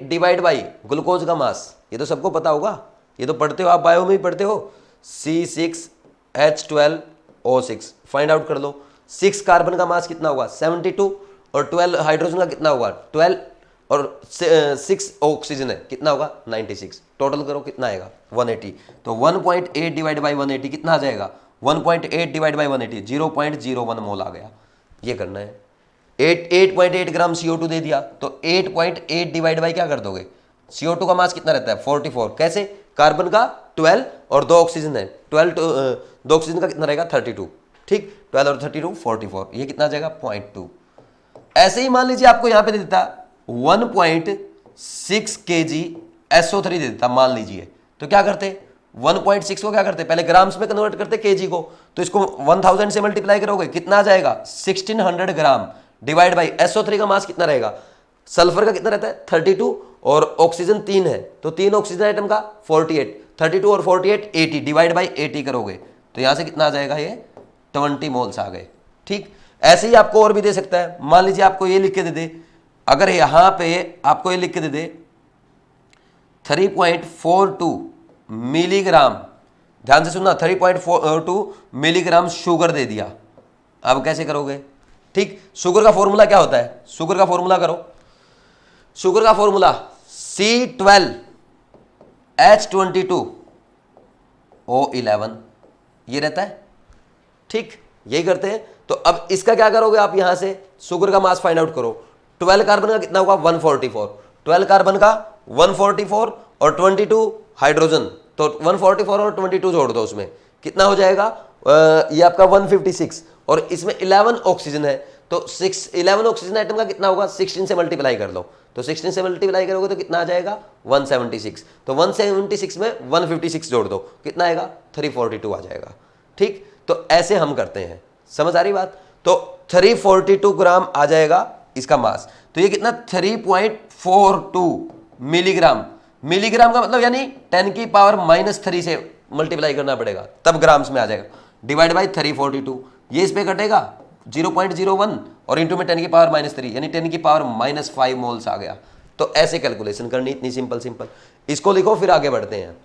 डिवाइड बाई ग्लूकोज का मास, ये तो सबको पता होगा, ये तो पढ़ते हो आप, बायो में ही पढ़ते हो, C6H12O6 फाइंड आउट कर लो। 6 कार्बन का मास कितना होगा 72, और 12 हाइड्रोजन का कितना होगा 12, और 6 ऑक्सीजन है, कितना होगा 96, टोटल करो कितना आएगा 180। तो 1.8 डिवाइड बाई 180 कितना आ जाएगा, 1.8 डिवाइड बाई 180 0.01 मोल आ गया। ये करना है। 8.8 ग्राम CO2 दे दिया, तो 8.8 डिवाइड बाई क्या कर दोगे, CO2 का मास कितना रहता है 44, कैसे, कार्बन का 12 और 2 ऑक्सीजन है, 2 ऑक्सीजन का कितना रहेगा 32, ठीक, 12 और 32 44, ये कितना आ जाएगा 0.2। ऐसे ही मान लीजिए आपको यहां पे दे देता 1.6 kg SO3 दे देता मान लीजिए, तो क्या करते 1.6 को क्या करते, पहले ग्राम्स में कन्वर्ट करते केजी को, तो इसको 1000 से मल्टीप्लाई करोगे कितना आ जाएगा 1600 ग्राम, डिवाइड बाई SO3 का मास कितना रहेगा, सल्फर का कितना रहता है 32, और ऑक्सीजन 3 है, तो 3 ऑक्सीजन आइटम का 48, 32 और 48 80 डिवाइड बाई 80 करोगे तो यहां से कितना आ जाएगा, ये 20 मोल्स आ गए। ठीक, ऐसे ही आपको और भी दे सकता है। मान लीजिए आपको ये लिख के दे दे, अगर यहां पे आपको ये लिख के दे दे 3.42 मिलीग्राम, ध्यान से सुनना, 3.42 मिलीग्राम शुगर दे दिया, अब कैसे करोगे? ठीक, शुगर का फॉर्मूला क्या होता है? शुगर का फॉर्मूला करो, शुगर का फॉर्मूला C12H22O11 ये रहता है। ठीक, यही करते हैं। तो अब इसका क्या करोगे आप, यहां से शुगर का मास फाइंड आउट करो। 12 कार्बन का कितना होगा, 144, 12 कार्बन का 144 और 22 हाइड्रोजन, तो 144 और 22 जोड़ दो, उसमें कितना हो जाएगा, ये आपका 156, और इसमें 11 ऑक्सीजन है, तो 11 ऑक्सीजन आइटम का कितना होगा, 16 से मल्टीप्लाई कर लो, तो 16 से मल्टीप्लाई करोगे तो कितना आ जाएगा, 176, तो 176 में 156 जोड़ दो, कितना आएगा, 342 आ जाएगा। ठीक, तो ऐसे हम करते हैं, समझ आ रही बात? तो 342 ग्राम आ जाएगा इसका मास, तो ये कितना, 3.42 मिलीग्राम। मिलीग्राम का मतलब यानी 10 की पावर -3 से मल्टीप्लाई करना पड़ेगा, तब ग्राम्स में आ जाएगा, डिवाइड बाई 342, ये इस पे कटेगा 0.01 और इंटू में 10 की पावर -3 यानी 10 की पावर -5 मोल्स आ गया। तो ऐसे कैलकुलेशन करनी, इतनी सिंपल, इसको लिखो फिर आगे बढ़ते हैं।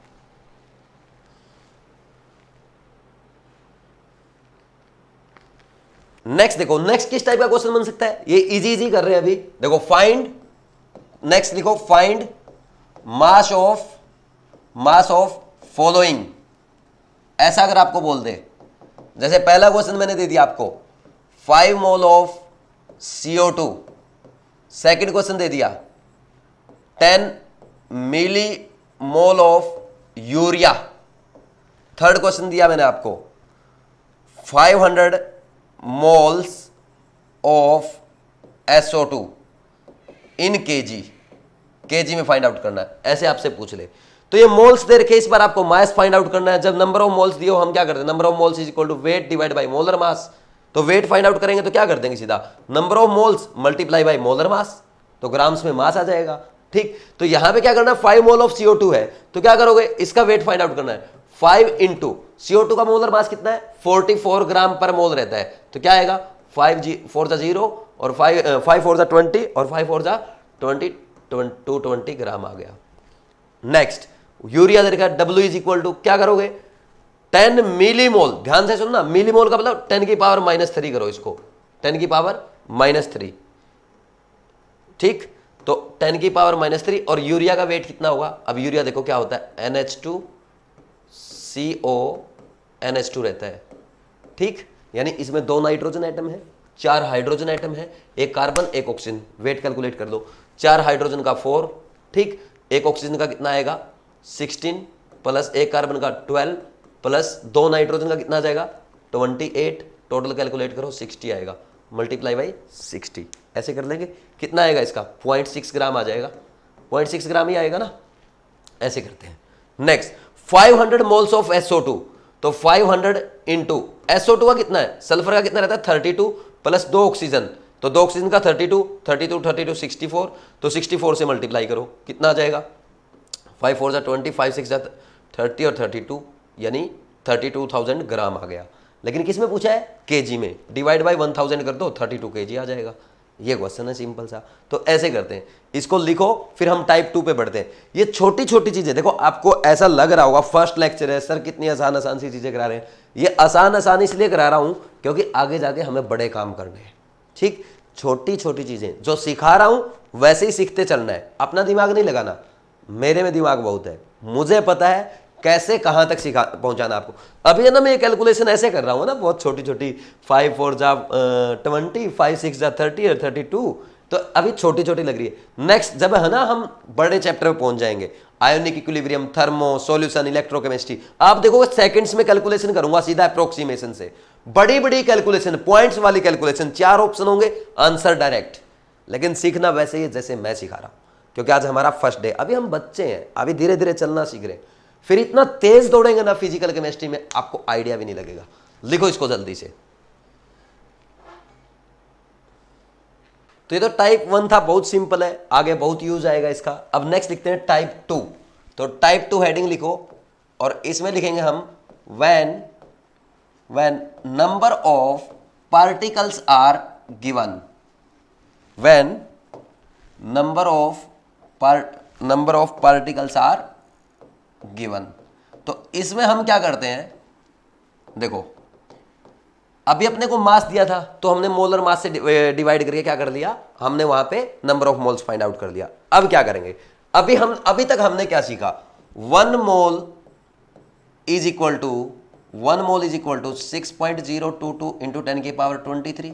नेक्स्ट देखो, नेक्स्ट किस टाइप का क्वेश्चन बन सकता है, ये इजी कर रहे हैं अभी। देखो फाइंड, नेक्स्ट लिखो फाइंड मास ऑफ फॉलोइंग, ऐसा अगर आपको बोल दे, जैसे पहला क्वेश्चन मैंने दे दिया आपको 5 mole of CO2, second question दे दिया 10 milli mole of urea, third question दिया मैंने आपको 500 moles of SO2 in KG में फाइंड आउट करना है, ऐसे आपसे पूछ ले तो ये मोल्स दे रखे, इस बार आपको मास फाइंड आउट करना है। जब नंबर ऑफ मोल्स दियो हम क्या करते हैं, number of moles is equal to weight divide by molar mass, तो वेट फाइंड आउट करेंगे तो क्या कर देंगे, सीधा number of moles multiply by molar mass, तो ग्राम्स में मास आ जाएगा। ठीक, तो यहां पे क्या करना है, 5 मोल ऑफ CO2 है, तो क्या करोगे, इसका वेट फाइंड आउट करना है, 5 इंटू CO2 का मोलर मास कितना है, 44 ग्राम पर मोल रहता है, तो क्या आएगा, 5 4 जा 0 और 5 4 जा 20 और 5 4 जा 220 ग्राम आ गया। नेक्स्ट यूरिया दे रखा, W इज इक्वल टू क्या करोगे, 10 मिलीमोल, ध्यान से सुनना, मिलीमोल का मतलब 10 की पावर -3 करो इसको, 10 की पावर -3। ठीक, तो 10 की पावर -3 और यूरिया का वेट कितना होगा, अब यूरिया देखो क्या होता है, NH2CO NH2 रहता है। ठीक, यानी इसमें 2 नाइट्रोजन आइटम है, 4 हाइड्रोजन आइटम है, 1 कार्बन 1 ऑक्सीजन, वेट कैलकुलेट कर दो, 4 हाइड्रोजन का 4, ठीक, 1 ऑक्सीजन का कितना आएगा 16 प्लस 1 कार्बन का 12 प्लस 2 नाइट्रोजन का कितना आ जाएगा 28, टोटल कैलकुलेट करो 60 आएगा, मल्टीप्लाई बाई 60, ऐसे कर लेंगे, कितना आएगा इसका 0.6 ग्राम आ जाएगा, 0.6 ग्राम ही आएगा ना, ऐसे करते हैं। नेक्स्ट 500 मोल्स ऑफ SO2, तो 500 इंटू SO2 का कितना है, सल्फर का कितना रहता है 32 प्लस 2 ऑक्सीजन, तो 2 ऑक्सीजन का 32 64, तो 64 से मल्टीप्लाई करो, कितना आ जाएगा 5 4 जा 20, 5 6 जा 30 और 32 यानी 32,000 ग्राम आ गया। लेकिन किस में पूछा है, केजी में, डिवाइड बाई 1000 कर दो 32 केजी आ जाएगा। ये क्वेश्चन है सिंपल सा, तो ऐसे करते हैं, इसको लिखो फिर हम टाइप 2 पे बढ़ते हैं। ये छोटी छोटी चीजें देखो, आपको ऐसा लग रहा होगा फर्स्ट लेक्चर है सर कितनी आसान आसान सी चीजें करा रहे हैं, ये आसान इसलिए करा रहा हूं क्योंकि आगे जाके हमें बड़े काम करने हैं। ठीक, छोटी छोटी चीजें जो सिखा रहा हूं वैसे ही सीखते चलना है, अपना दिमाग नहीं लगाना, मेरे में दिमाग बहुत है, मुझे पता है कैसे कहां तक सिखा पहुंचाना आपको। अभी है ना मैं ये कैलकुलेशन ऐसे कर रहा हूं ना, बहुत छोटी छोटी, 5 4 जा 20, 5 6 जा 30 और 32, तो अभी छोटी छोटी लग रही है। नेक्स्ट जब है ना हम बड़े चैप्टर पे पहुंच जाएंगे, ionic equilibrium, thermo, solution, electrochemistry, आप देखोगे सेकंड्स में कैलकुलेशन करूंगा सीधा अप्रोक्सीमेशन से, बड़ी बड़ी कैलकुलेशन, पॉइंट्स वाली कैलकुलेशन, 4 ऑप्शन होंगे, आंसर डायरेक्ट। लेकिन सीखना वैसे ही जैसे मैं सिखा रहा हूं, क्योंकि आज हमारा फर्स्ट डे, अभी हम बच्चे हैं, अभी धीरे धीरे चलना सीख रहे हैं, फिर इतना तेज दौड़ेंगे ना फिजिकल केमिस्ट्री में आपको आइडिया भी नहीं लगेगा। लिखो इसको जल्दी से। तो ये तो टाइप 1 था, बहुत सिंपल है, आगे बहुत यूज आएगा इसका। अब नेक्स्ट लिखते हैं टाइप 2। तो टाइप 2 हेडिंग लिखो, और इसमें लिखेंगे हम when number of particles are given, when number of particles are given। तो इसमें हम क्या करते हैं, देखो अभी अपने को मास दिया था तो हमने मोलर मास से डिवाइड करके क्या कर लिया, हमने वहां पे number of moles find out कर लिया। अब क्या करेंगे, अभी तक हमने क्या सीखा, 1 mole is equal to 6.022 into 10 की पावर 23।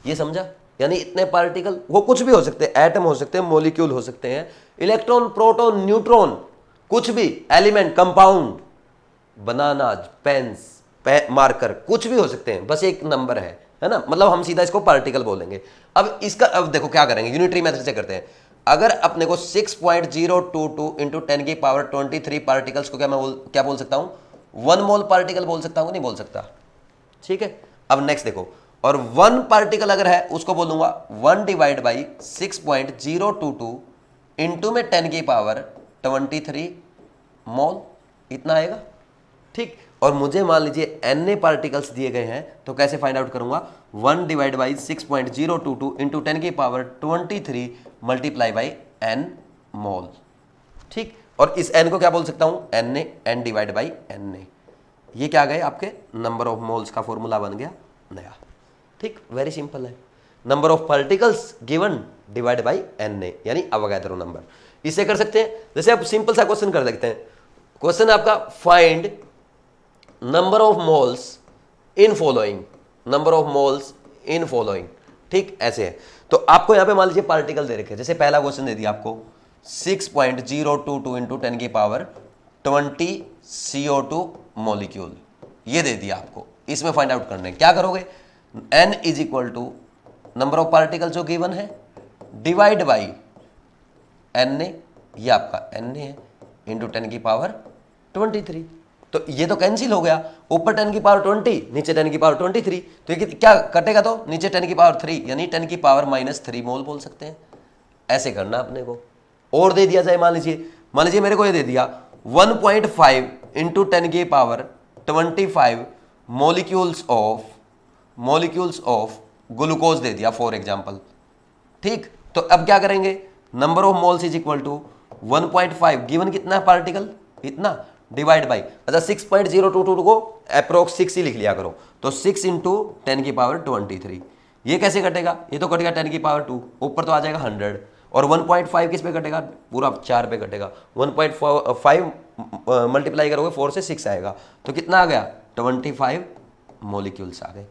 ये समझा, यानी इतने पार्टिकल, वो कुछ भी हो सकते हैं, एटम हो सकते हैं, मॉलिक्यूल हो सकते हैं, इलेक्ट्रॉन, प्रोटॉन, न्यूट्रॉन, कुछ भी एलिमेंट, कंपाउंड, बनाना, पेन्स, मार्कर, कुछ भी हो सकते हैं, बस एक नंबर है ना, मतलब हम सीधा इसको पार्टिकल बोलेंगे। अब इसका, अब देखो क्या करेंगे, यूनिटरी मेथड से करते हैं। अगर अपने को 6.022 इंटू 10 की पावर 23 पार्टिकल्स को क्या बोल सकता हूं, 1 मोल पार्टिकल बोल सकता हूं, नहीं बोल सकता, ठीक है। अब नेक्स्ट देखो, और 1 पार्टिकल अगर है उसको बोलूंगा 1 डिवाइड बाई 6.022 इंटू में 10 की पावर 23 मोल, इतना आएगा, ठीक। और मुझे मान लीजिए n पार्टिकल्स दिए गए हैं, तो कैसे फाइंड आउट करूंगा, 1 डिवाइड बाई 6.022 इंटू 10 की पावर 23 मल्टीप्लाई बाई n मोल, ठीक। और इस n को क्या बोल सकता हूं, n डिवाइड बाई n। ये क्या गए आपके नंबर ऑफ मोल्स का फॉर्मूला बन गया नया, ठीक। वेरी सिंपल है, number of particles given divide by n, यानी अवोगाद्रो नंबर। इसे कर सकते हैं, जैसे आप सिंपल सा क्वेश्चन कर सकते हैं। क्वेश्चन आपका, find number of moles in following, number of moles in following, ठीक, ऐसे है। तो आपको यहां पे मान लीजिए पार्टिकल दे रखे, जैसे पहला क्वेश्चन दे दिया आपको 6.022 इंटू 10 की पावर 20 CO2 मॉलिक्यूल, ये दे दिया आपको, इसमें फाइंड आउट करना है। क्या करोगे, n is equal to number of particle जो गिवन है डिवाइड बाई n, ये आपका n है, इंटू 10 की पावर 23। तो ये तो कैंसिल हो गया, ऊपर 10 की पावर 20, नीचे 10 की पावर 23, तो ये क्या कटेगा, तो नीचे 10 की पावर 3, यानी 10 की पावर -3 मोल बोल सकते हैं। ऐसे करना अपने को। और दे दिया जाए, मान लीजिए मेरे को ये दे दिया 1.5 इंटू 10 की पावर 25 मॉलिक्यूल्स ऑफ ग्लूकोज दे दिया फॉर एग्जाम्पल, ठीक। तो अब क्या करेंगे, number of moles is equal to 1.5 given कितना है पार्टिकल, इतना, डिवाइड बाई, अच्छा 6.022 को अप्रोक्स 6 ही लिख लिया करो, तो 6 इंटू 10 की पावर 23। ये कैसे कटेगा, ये तो कटेगा 10 की पावर 2, ऊपर तो आ जाएगा 100, और 1.5 किस पे कटेगा, पूरा 4 पे कटेगा। 1.5 मल्टीप्लाई करोगे 4 से 6 आएगा, तो कितना आ गया, 25 मॉलिक्यूल्स आ गए,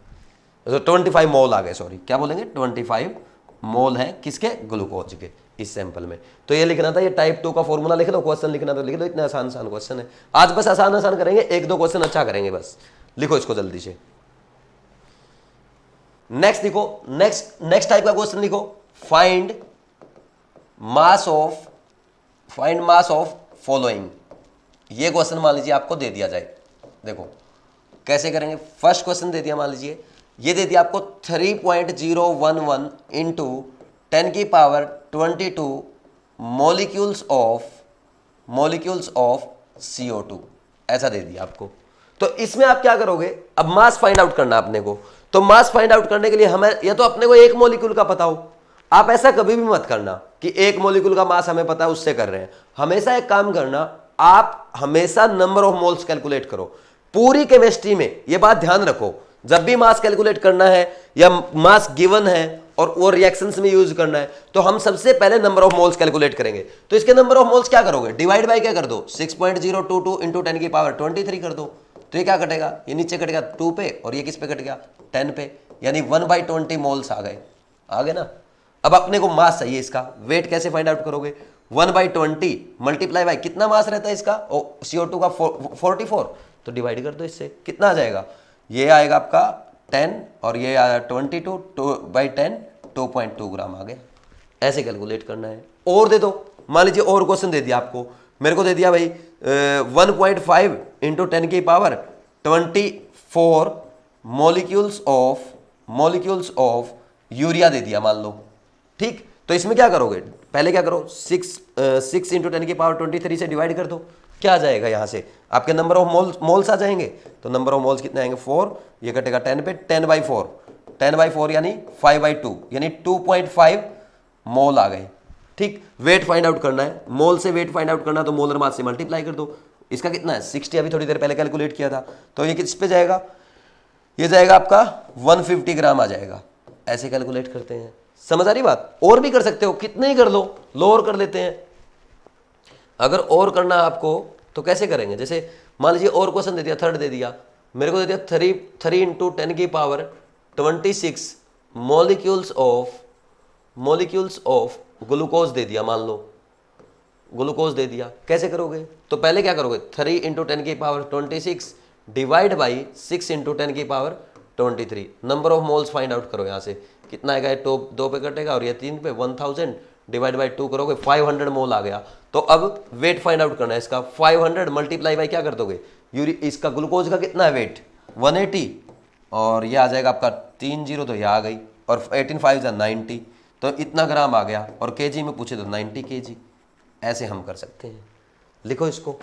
तो 25 मोल आ गए, सॉरी क्या बोलेंगे, 25 मोल है किसके, ग्लूकोज के, इस सैंपल में। तो ये लिखना था, ये टाइप 2 का फॉर्मूला लिख लो, क्वेश्चन लिखना तो लिख लो, इतना आसान क्वेश्चन है। आज बस आसान करेंगे, 1-2 क्वेश्चन अच्छा करेंगे बस, लिखो इसको जल्दी से। नेक्स्ट लिखो, नेक्स्ट टाइप का क्वेश्चन लिखो, फाइंड मास ऑफ फॉलोइंग। ये क्वेश्चन मान लीजिए आपको दे दिया जाए, देखो कैसे करेंगे। फर्स्ट क्वेश्चन दे दिया, मान लीजिए ये दे दिया आपको 3.011 इंटू 10 की पावर 22 मॉलिक्यूल्स ऑफ CO2, ऐसा दे दिया आपको। तो इसमें आप क्या करोगे, अब मास फाइंड आउट करना अपने को। तो मास फाइंड आउट करने के लिए हमें, या तो अपने को एक मॉलिक्यूल का पता हो, आप ऐसा कभी भी मत करना कि एक मॉलिक्यूल का मास हमें पता है उससे कर रहे हैं। हमेशा एक काम करना, आप हमेशा नंबर ऑफ मोल्स कैलकुलेट करो। पूरी केमिस्ट्री में ये बात ध्यान रखो, जब भी मास कैलकुलेट करना है या मास गिवन है और वो रिएक्शंस में यूज करना है, तो हम सबसे पहले नंबर ऑफ मोल्स कैलकुलेट करेंगे। तो इसके नंबर ऑफ मोल्स क्या करोगे, डिवाइड बाय क्या कर दो, 6.022 इंटू 10 की पावर 23 कर दो। तो ये क्या कटेगा, ये नीचे कटेगा 2 पे, और ये किस पे कट गया, 10 पे, यानी 1/20 मोल्स आ गए ना। अब अपने को मास चाहिए, इसका वेट कैसे फाइंड आउट करोगे, 1/20 मल्टीप्लाई बाय कितना मास रहता है इसका, CO2 का 44, तो डिवाइड कर दो इससे, कितना आ जाएगा, ये आएगा आपका 10 और ये आया 22, 2/10 2.2 ग्राम आ गया। ऐसे कैलकुलेट करना है। और दे दो, मान लीजिए और क्वेश्चन दे दिया आपको, मेरे को दे दिया भाई 1.5 इंटू 10 की पावर 24 मॉलिक्यूल्स ऑफ यूरिया दे दिया मान लो, ठीक। तो इसमें क्या करोगे, पहले क्या करो, 6 इंटू 10 की पावर 23 से डिवाइड कर दो, क्या आ जाएगा यहाँ से, आपके नंबर ऑफ मोल्स आ जाएंगे। तो नंबर ऑफ मोल्स कितने आएंगे 4, ये कटेगा 10 पे, 10/4, 10/4 यानी 5/2 यानी 2.5 मोल आ गए। ठीक, वेट फाइंड आउट करना है, मोल से वेट फाइंड आउट करना है तो मोलर मास से मल्टीप्लाई कर दो। इसका कितना है 60, अभी थोड़ी देर पहले कैलकुलेट किया था, तो ये किस पे जाएगा, ये जाएगा आपका 150 ग्राम आ जाएगा। ऐसे कैलकुलेट करते हैं, समझ आ रही बात। और भी कर सकते हो, कितने ही कर लो, लोअर कर लेते हैं। अगर और करना है आपको तो कैसे करेंगे, जैसे मान लीजिए और क्वेश्चन दे दिया, थर्ड दे दिया, मेरे को दे दिया 3 इंटू 10⁻26 मॉलिक्यूल्स ऑफ ग्लूकोज दे दिया, मान लो ग्लूकोज दे दिया, कैसे करोगे। तो पहले क्या करोगे 3 into 10⁻26 divide by 6 into 10⁻23, number of moles find out करो। यहाँ से कितना आएगा, तो 2 पे कटेगा और ये 3 पे, 1000 डिवाइड बाई 2 करोगे 500 मोल आ गया। तो अब वेट फाइंड आउट करना है इसका, 500 मल्टीप्लाई बाई क्या कर दोगे, इसका ग्लूकोज का कितना है वेट 180, और ये आ जाएगा आपका 30, तो ये आ गई, और 18 5 90, तो इतना ग्राम आ गया, और केजी में पूछे तो 90 केजी। ऐसे हम कर सकते हैं, लिखो इसको।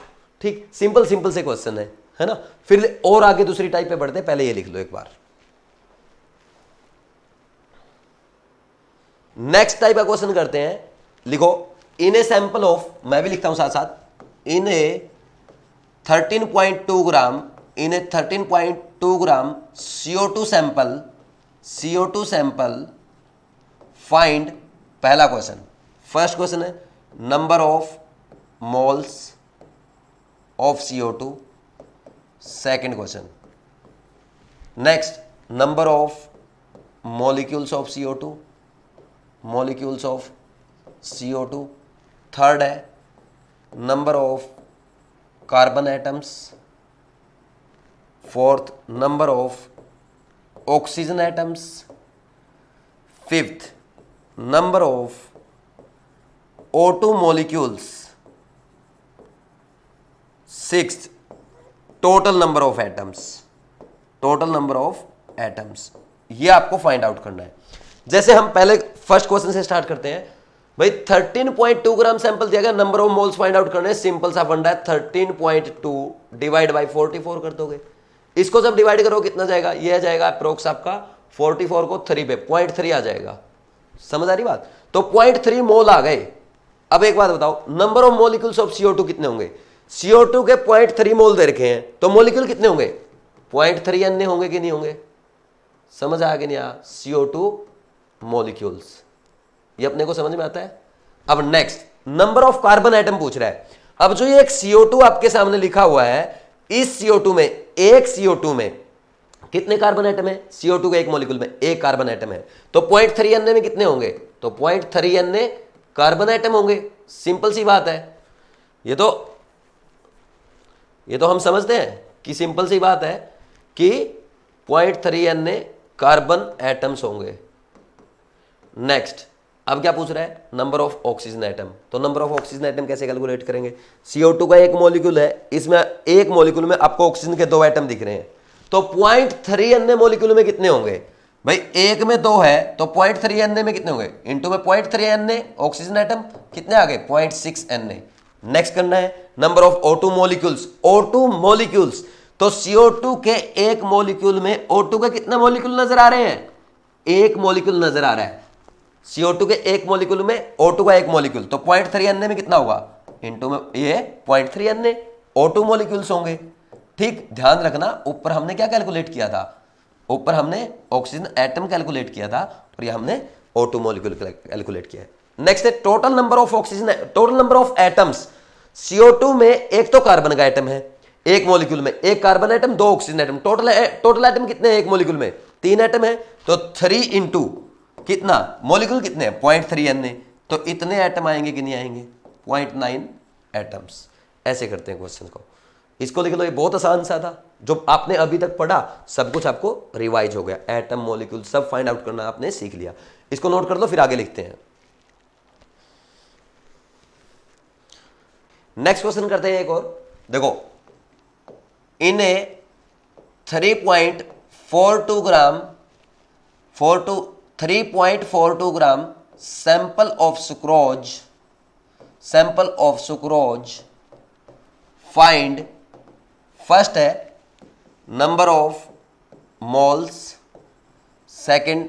ठीक, सिंपल से क्वेश्चन है ना। फिर और आगे दूसरी टाइप पे बढ़ते हैं, पहले ये लिख लो एक बार। नेक्स्ट टाइप का क्वेश्चन करते हैं, लिखो इन ए सैंपल ऑफ, मैं भी लिखता हूं साथ साथ, in a 13.2 gram CO2 sample find, पहला क्वेश्चन, फर्स्ट क्वेश्चन है number of moles of CO2, second question, next number of molecules of CO2, third है number of carbon atoms, fourth number of oxygen atoms, fifth number of O2 molecules, sixth total number of atoms. ये आपको फाइंड आउट करना है। जैसे हम पहले फर्स्ट क्वेश्चन से स्टार्ट करते हैं भाई, 13.2 ग्राम सैंपल दिया गया, number of moles find out करना है, सिंपल सा फंडा है, 13.2 डिवाइड बाई 44 कर दोगे। इसको जब डिवाइड करो कितना जाएगा, ये आ जाएगा अप्रोक्स आपका 44 को 3 पे 0.3 आ जाएगा, समझ आ रही बात। तो 0.3 मोल आ गए। अब एक बात बताओ, number of molecules of CO2 कितने होंगे, CO2 के 0.3 मोल दे रखे हैं, तो मॉलिक्यूल कितने होंगे 0.3 अन्य होंगे कि नहीं होंगे, समझ आ गया नहीं आया, CO2 मॉलिक्यूल्स, ये अपने को समझ में आता है। अब next number of carbon atom पूछ रहा है। अब जो ये एक CO2 आपके सामने लिखा हुआ है, इस CO2 में, एक CO2 में कितने कार्बन एटम है, CO2 के एक मॉलिक्यूल में एक कार्बन एटम है, तो 0.3 अन्य में कितने होंगे, तो 0.3 अन्य कार्बन एटम होंगे, सिंपल सी बात है। ये तो हम समझते हैं कि सिंपल सी बात है कि 0.3 अन्य कार्बन एटम्स होंगे। नेक्स्ट अब क्या पूछ रहा है, नंबर ऑफ ऑक्सीजन एटम। तो नंबर ऑफ ऑक्सीजन एटम कैसे कैलकुलेट करेंगे, CO2 का एक मॉलिक्यूल है, इसमें एक मॉलिक्यूल में आपको ऑक्सीजन के 2 एटम दिख रहे हैं, तो 0.3 अन्य मॉलिक्यूल में कितने होंगे भाई, एक में 2 है तो 0.3 अन्य में कितने होंगे, इनटू में 0.3 अन्य ऑक्सीजन एटम कितने आ गए 0.6 अन्य। नेक्स्ट करना है नंबर ऑफ O2 मॉलिक्यूल्स, तो CO2 के एक मॉलिक्यूल में O2 के कितने मॉलिक्यूल नजर आ रहे हैं, एक मॉलिक्यूल नजर आ रहा है, CO2 के एक मॉलिक्यूल में O2 का एक मॉलिक्यूल, तो 0.3 अन्य में कितना होगा, इनटू में ये 0.3 अन्य O2 मॉलिक्यूल्स होंगे। ठीक, ध्यान रखना ऊपर हमने क्या कैलकुलेट किया था, ऊपर हमने ऑक्सीजन एटम कैलकुलेट किया था और ये हमने O2 मॉलिक्यूल कैलकुलेट किया है। नेक्स्ट है total number of atoms. CO2 में एक तो कार्बन का एटम है, एक मॉलिक्यूल में एक carbon atom 2 oxygen atom, total atom कितने हैं एक मॉलिक्यूल में 3 एटम है, तो 3 इंटू कितना मॉलिक्यूल कितने हैं 0.3 अन्य, तो इतने एटम आएंगे कि नहीं आएंगे 0.9 एटम्स। ऐसे करते हैं क्वेश्चन को, इसको लिख लो, ये बहुत आसान सा था, जो आपने अभी तक पढ़ा सब कुछ आपको रिवाइज हो गया, एटम मॉलिक्यूल सब फाइंड आउट करना आपने सीख लिया। इसको नोट कर लो, फिर आगे लिखते हैं। नेक्स्ट क्वेश्चन करते हैं एक और, देखो in a 3.42 gram sample of sucrose find, first है number of moles, second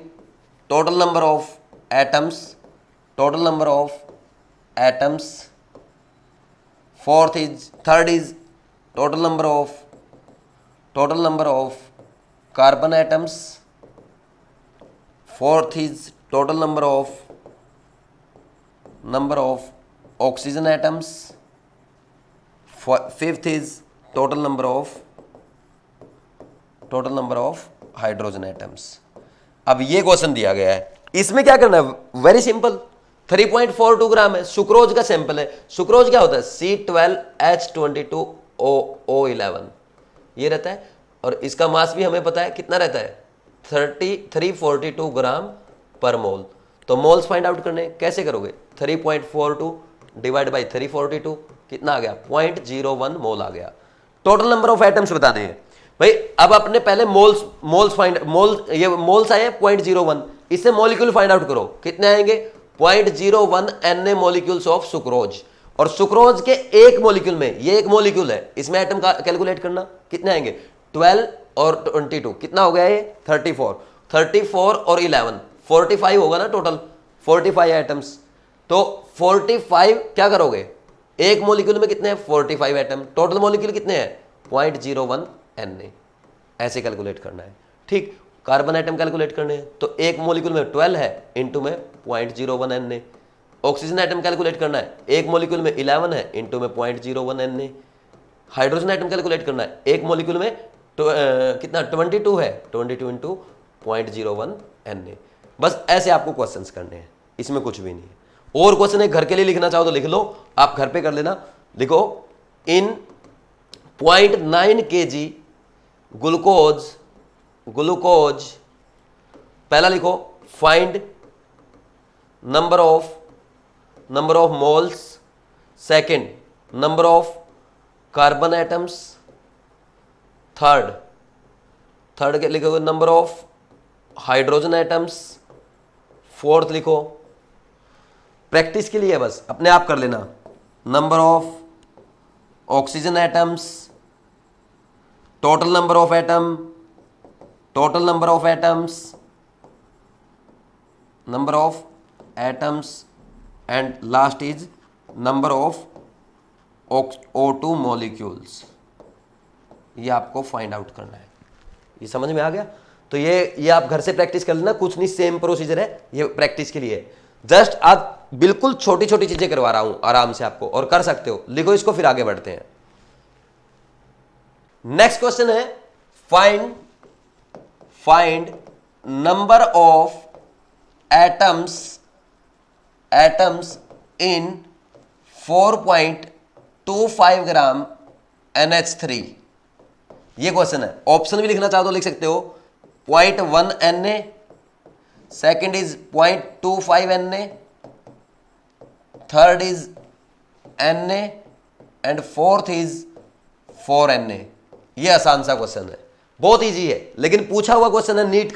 total number of atoms, total number of atoms, third is total number of carbon atoms, fourth is total number of oxygen atoms, fifth is total number of hydrogen atoms. अब ये क्वेश्चन दिया गया है, इसमें क्या करना है, वेरी सिंपल, 3.42 ग्राम है, सुक्रोज का सैंपल है। सुक्रोज क्या होता है, C12H22O11 ये रहता है, और इसका मास भी हमें पता है कितना रहता है, 342 ग्राम पर मोल। तो मोल्स फाइंड आउट करने कैसे करोगे, 3.42 डिवाइड बाई 342 कितना आ गया, 0.01 मोल आ गया। टोटल नंबर ऑफ एटम्स बताने हैं भाई। अब अपने पहले मोल्स आए 0.01, इससे मॉलिक्यूल फाइंड आउट करो, कितने आएंगे, 0.01 Na मॉलिक्यूल्स ऑफ सुक्रोज। और सुक्रोज के एक मॉलिक्यूल में, ये एक मॉलिक्यूल है, इसमें एटम का कैलकुलेट करना, कितने आएंगे, 12 और 22 कितना हो गया ये, 34 और 11 45 होगा ना टोटल, 45 एटम्स। तो 45 क्या करोगे, एक मॉलिक्यूल में कितने हैं, 45 एटम, टोटल मॉलिक्यूल कितने हैं, 0.01 Na, ऐसे कैलकुलेट करना है। ठीक, कार्बन एटम कैलकुलेट करने हैं, तो एक मॉलिक्यूल में 12 है, इनटू में 0.01 Na। ऑक्सीजन एटम कैलकुलेट करना है, एक मॉलिक्यूल में 11 है, इनटू में 0.01 Na। हाइड्रोजन एटम कैलकुलेट करना है, एक मॉलिक्यूल में कितना 22 है, 22 इंटू 0.01 Na। बस ऐसे आपको क्वेश्चंस करने हैं, इसमें कुछ भी नहीं है। और क्वेश्चन है, घर के लिए लिखना चाहो तो लिख लो, आप घर पे कर लेना। लिखो, इन 0.9 kg ग्लूकोज, पहला लिखो find number of moles, second number of carbon atoms, third के लिखोगे number of hydrogen atoms, fourth लिखो, प्रैक्टिस के लिए बस अपने आप कर लेना, number of oxygen atoms, total number of atoms, and last is number of O2 molecules. ये आपको फाइंड आउट करना है। ये समझ में आ गया? तो ये आप घर से प्रैक्टिस कर लेना, कुछ नहीं, सेम प्रोसीजर है, ये प्रैक्टिस के लिए है। जस्ट आज बिल्कुल छोटी छोटी चीजें करवा रहा हूं आराम से आपको, और कर सकते हो। लिखो इसको, फिर आगे बढ़ते हैं। नेक्स्ट क्वेश्चन है, find number of atoms in 4.25 gram NH3। ये क्वेश्चन है, ऑप्शन भी लिखना चाहो तो लिख सकते हो, 0.1 Na, second is 0.25 Na, third is Na, and fourth is 4 Na। ये आसान सा क्वेश्चन है, बहुत इजी है, लेकिन पूछा हुआ क्वेश्चन है नीट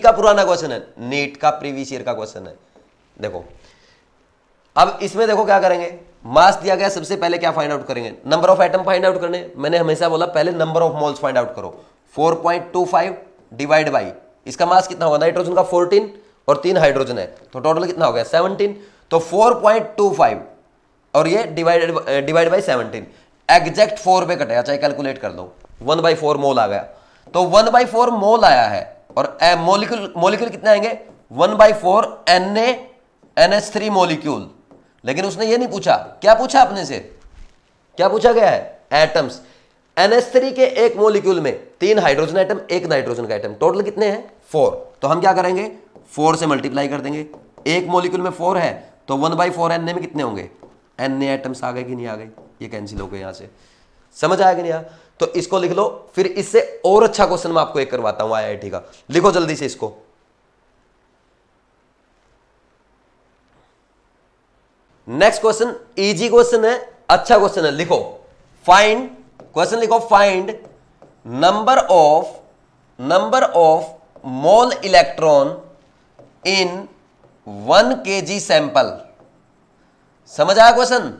का पुराना क्वेश्चन है, नीट का प्रीवियस ईयर का क्वेश्चन है। देखो, अब इसमें देखो क्या करेंगे, मास दिया गया, सबसे पहले क्या फाइंड आउट करेंगे, number of atom find out करने। मैंने हमेशा बोला पहले number of moles find out करो। 4.25 डिवाइड बाई, इसका मास कितना होगा, नाइट्रोजन का 14 और 3 हाइड्रोजन है, तो टोटल कितना हो गया 17। तो 4.25 और ये डिवाइड बाई 17, एग्जैक्ट 4 पे कटेगा, चाहे कैलकुलेट कर दो, 1/4 मोल आ गया। तो 1/4 मोल आया है, और मॉलिक्यूल कितने आएंगे, 1/4 NH3 मॉलिक्यूल। लेकिन उसने ये नहीं पूछा, क्या पूछा अपने से, क्या पूछा गया है, एटम्स। NH3 के एक मॉलिक्यूल में 3 हाइड्रोजन एटम, 1 नाइट्रोजन का एटम, टोटल कितने हैं 4। तो हम क्या करेंगे, 4 से मल्टीप्लाई कर देंगे। एक मॉलिक्यूल में 4 है, तो 1/4 Na में कितने होंगे, Na एटम्स आ गए कि नहीं आ गए, ये कैंसिल हो गए यहां से। समझ आया कि नहीं आया? तो इसको लिख लो। फिर इससे और अच्छा क्वेश्चन मैं आपको एक करवाता हूं IIT का, लिखो जल्दी से इसको। नेक्स्ट क्वेश्चन इजी क्वेश्चन है, अच्छा क्वेश्चन है। लिखो फाइंड, क्वेश्चन लिखो, find number of mole electron in 1 kg sample. समझ आया question?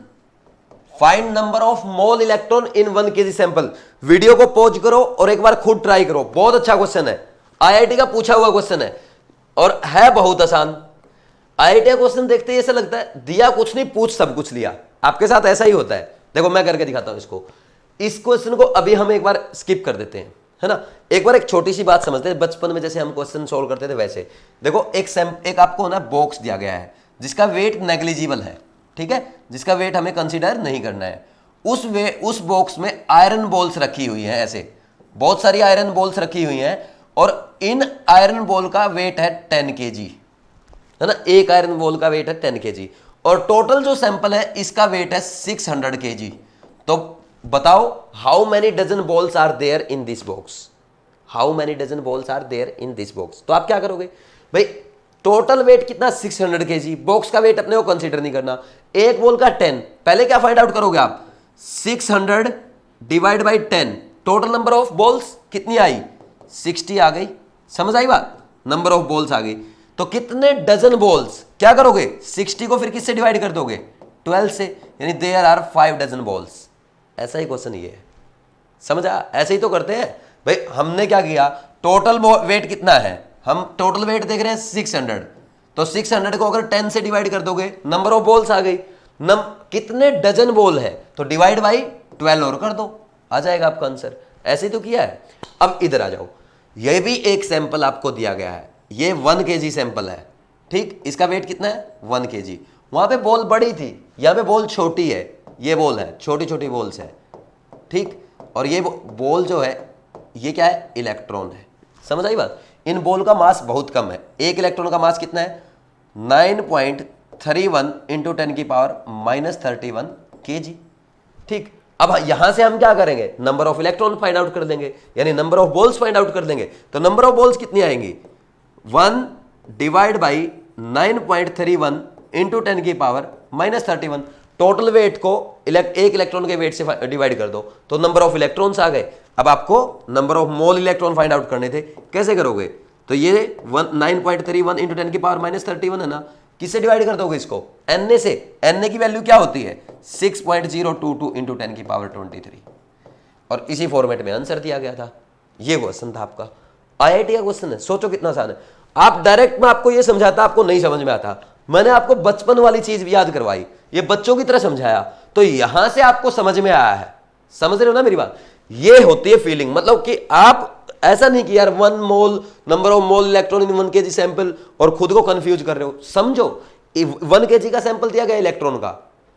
Find number of mole electron in 1 kg sample. Video को पॉज करो और एक बार खुद ट्राई करो, बहुत अच्छा क्वेश्चन है, आईआईटी का पूछा हुआ क्वेश्चन है और है बहुत आसान। आईआईटी का क्वेश्चन देखते ही ऐसा लगता है दिया कुछ नहीं, पूछ सब कुछ लिया। आपके साथ ऐसा ही होता है। देखो मैं करके दिखाता हूं इसको। इस क्वेश्चन को अभी हम एक बार स्किप कर देते हैं, है ना। एक बार एक छोटी सी बात समझते हैं, बचपन में जैसे हम क्वेश्चन सॉल्व करते थे वैसे। देखो एक आपको ना बॉक्स दिया गया है जिसका वेट नेग्लिजिबल है, ठीक है, जिसका वेट हमें कंसीडर नहीं करना है। उस बॉक्स में आयरन बॉल्स रखी हुई हैं, ऐसे बहुत सारी आयरन बॉल्स रखी हुई हैं और इन आयरन बॉल का वेट है 10 kg, है ना। एक आयरन बॉल का वेट है 10 kg और टोटल जो सैंपल है इसका वेट है 600 kg। तो बताओ how many dozen balls are there in this box, how many dozen balls are there in this box. तो आप क्या करोगे भाई, टोटल वेट कितना 600 kg, बॉक्स का वेट अपने को कंसीडर नहीं करना, एक बॉल का 10, पहले क्या फाइंड आउट करोगे आप, 600 divide by 10, total number of balls कितनी आई, 60 आ गई। समझ आई बात, नंबर ऑफ बॉल्स आ गई। तो कितने डजन बॉल्स, क्या करोगे 60 को फिर किससे डिवाइड कर दोगे, 12 से, यानी देयर आर 5 डजन बॉल्स। ऐसा ही क्वेश्चन ये है, समझा, ऐसे ही तो करते हैं भाई। हमने क्या किया, टोटल वेट कितना है, हम टोटल वेट देख रहे हैं 600, तो 600 को अगर 10 से डिवाइड कर दोगे नंबर ऑफ बॉल्स आ गई। कितने डजन बॉल है तो डिवाइड बाई 12 और कर दो, आ जाएगा आपका आंसर। ऐसे ही तो किया है। अब इधर आ जाओ, यह भी एक सैंपल आपको दिया गया है, ये 1 kg सैंपल है, ठीक, इसका वेट कितना है 1 kg। वहां पे बॉल बड़ी थी, यहां पे बॉल छोटी है, ये बॉल है, छोटी छोटी बॉल्स है, ठीक। और ये बॉल जो है ये क्या है, इलेक्ट्रॉन है। समझ आई बात। इन बॉल का मास बहुत कम है, एक इलेक्ट्रॉन का मास कितना है 9.31 इंटू 10 की पावर -31 kg, ठीक। अब यहां से हम क्या करेंगे, number of electron find out कर देंगे, यानी number of balls find out कर देंगे। तो नंबर ऑफ बॉल्स कितनी आएंगी, 1 डिवाइड बाई 9.31 इंटू 10 की पावर -31। टोटल वेट को एक इलेक्ट्रॉन के वेट से डिवाइड कर दो तो नंबर ऑफ इलेक्ट्रॉन्स आ गए। अब आपको number of mole electron find out करने थे, कैसे करोगे, तो ये 9.31 इंटू 10 की पावर -31 है ना, किससे डिवाइड कर दोगे इसको, Na से। Na की वैल्यू क्या होती है 6.022 इंटू 10 की पावर 23, और इसी फॉर्मेट में आंसर दिया गया था। ये क्वेश्चन था आपका, आईआईटी का क्वेश्चन है। सोचो कितना आसान है। आप डायरेक्ट में आपको ये समझाता, आपको नहीं समझ में आता, मैंने आपको बचपन वाली चीज भी याद करवाई, ये बच्चों की तरह समझाया, तो यहां से आपको समझ में आया है। समझ रहे हो ना मेरी बात। ये होती है फीलिंग, मतलब कि आप ऐसा नहीं कि यार 1 mole number of mole electron in 1 kg sample और खुद को कंफ्यूज कर रहे हो। समझो 1 kg का सैंपल दिया गया इलेक्ट्रॉन का,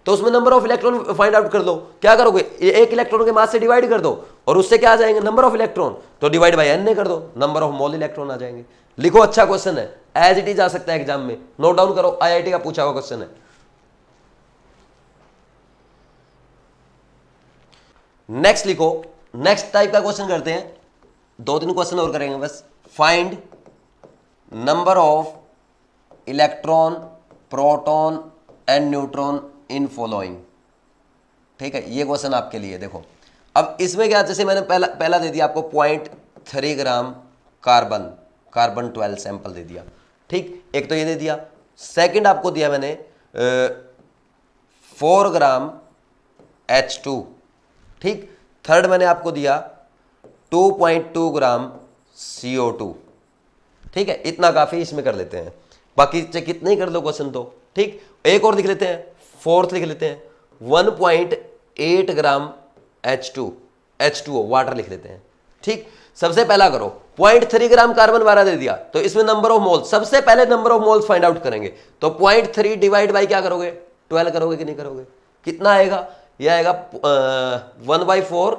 तो उसमें number of electron find out कर दो। क्या करोगे, एक इलेक्ट्रॉन के मास से डिवाइड कर दो और उससे क्या आ जाएंगे नंबर ऑफ इलेक्ट्रॉन, तो डिवाइड बाई Na कर दो, नंबर ऑफ मोल इलेक्ट्रॉन आ जाएंगे। लिखो, अच्छा क्वेश्चन है, एज इट इज आ सकता है एग्जाम में, नोट डाउन करो, आईआईटी का पूछा हुआ क्वेश्चन है। नेक्स्ट लिखो, नेक्स्ट टाइप का क्वेश्चन करते हैं, 2-3 क्वेश्चन और करेंगे बस। Find number of electron, proton and neutron in following, ठीक है। ये क्वेश्चन आपके लिए देखो। अब इसमें क्या, जैसे मैंने पहला दे दिया आपको 0.3 ग्राम कार्बन 12 सैंपल दे दिया, ठीक, एक तो ये दे दिया। सेकंड आपको दिया मैंने 4 ग्राम H2, ठीक। थर्ड मैंने आपको दिया 2.2 ग्राम CO2, ठीक है। इतना काफी, इसमें कर लेते हैं, बाकी कितने ही कर लो क्वेश्चन तो, ठीक। एक और लिख लेते हैं, फोर्थ लिख लेते हैं 1.8 ग्राम H2O वाटर लिख लेते हैं, ठीक। सबसे पहला करो 0.3 ग्राम कार्बन 12 दे दिया, तो इसमें नंबर ऑफ मोल्स, सबसे पहले number of moles find out करेंगे। तो 0.3 डिवाइड बाई क्या करोगे, 12 करोगे कि नहीं करोगे, कितना आएगा, यह आएगा 1/4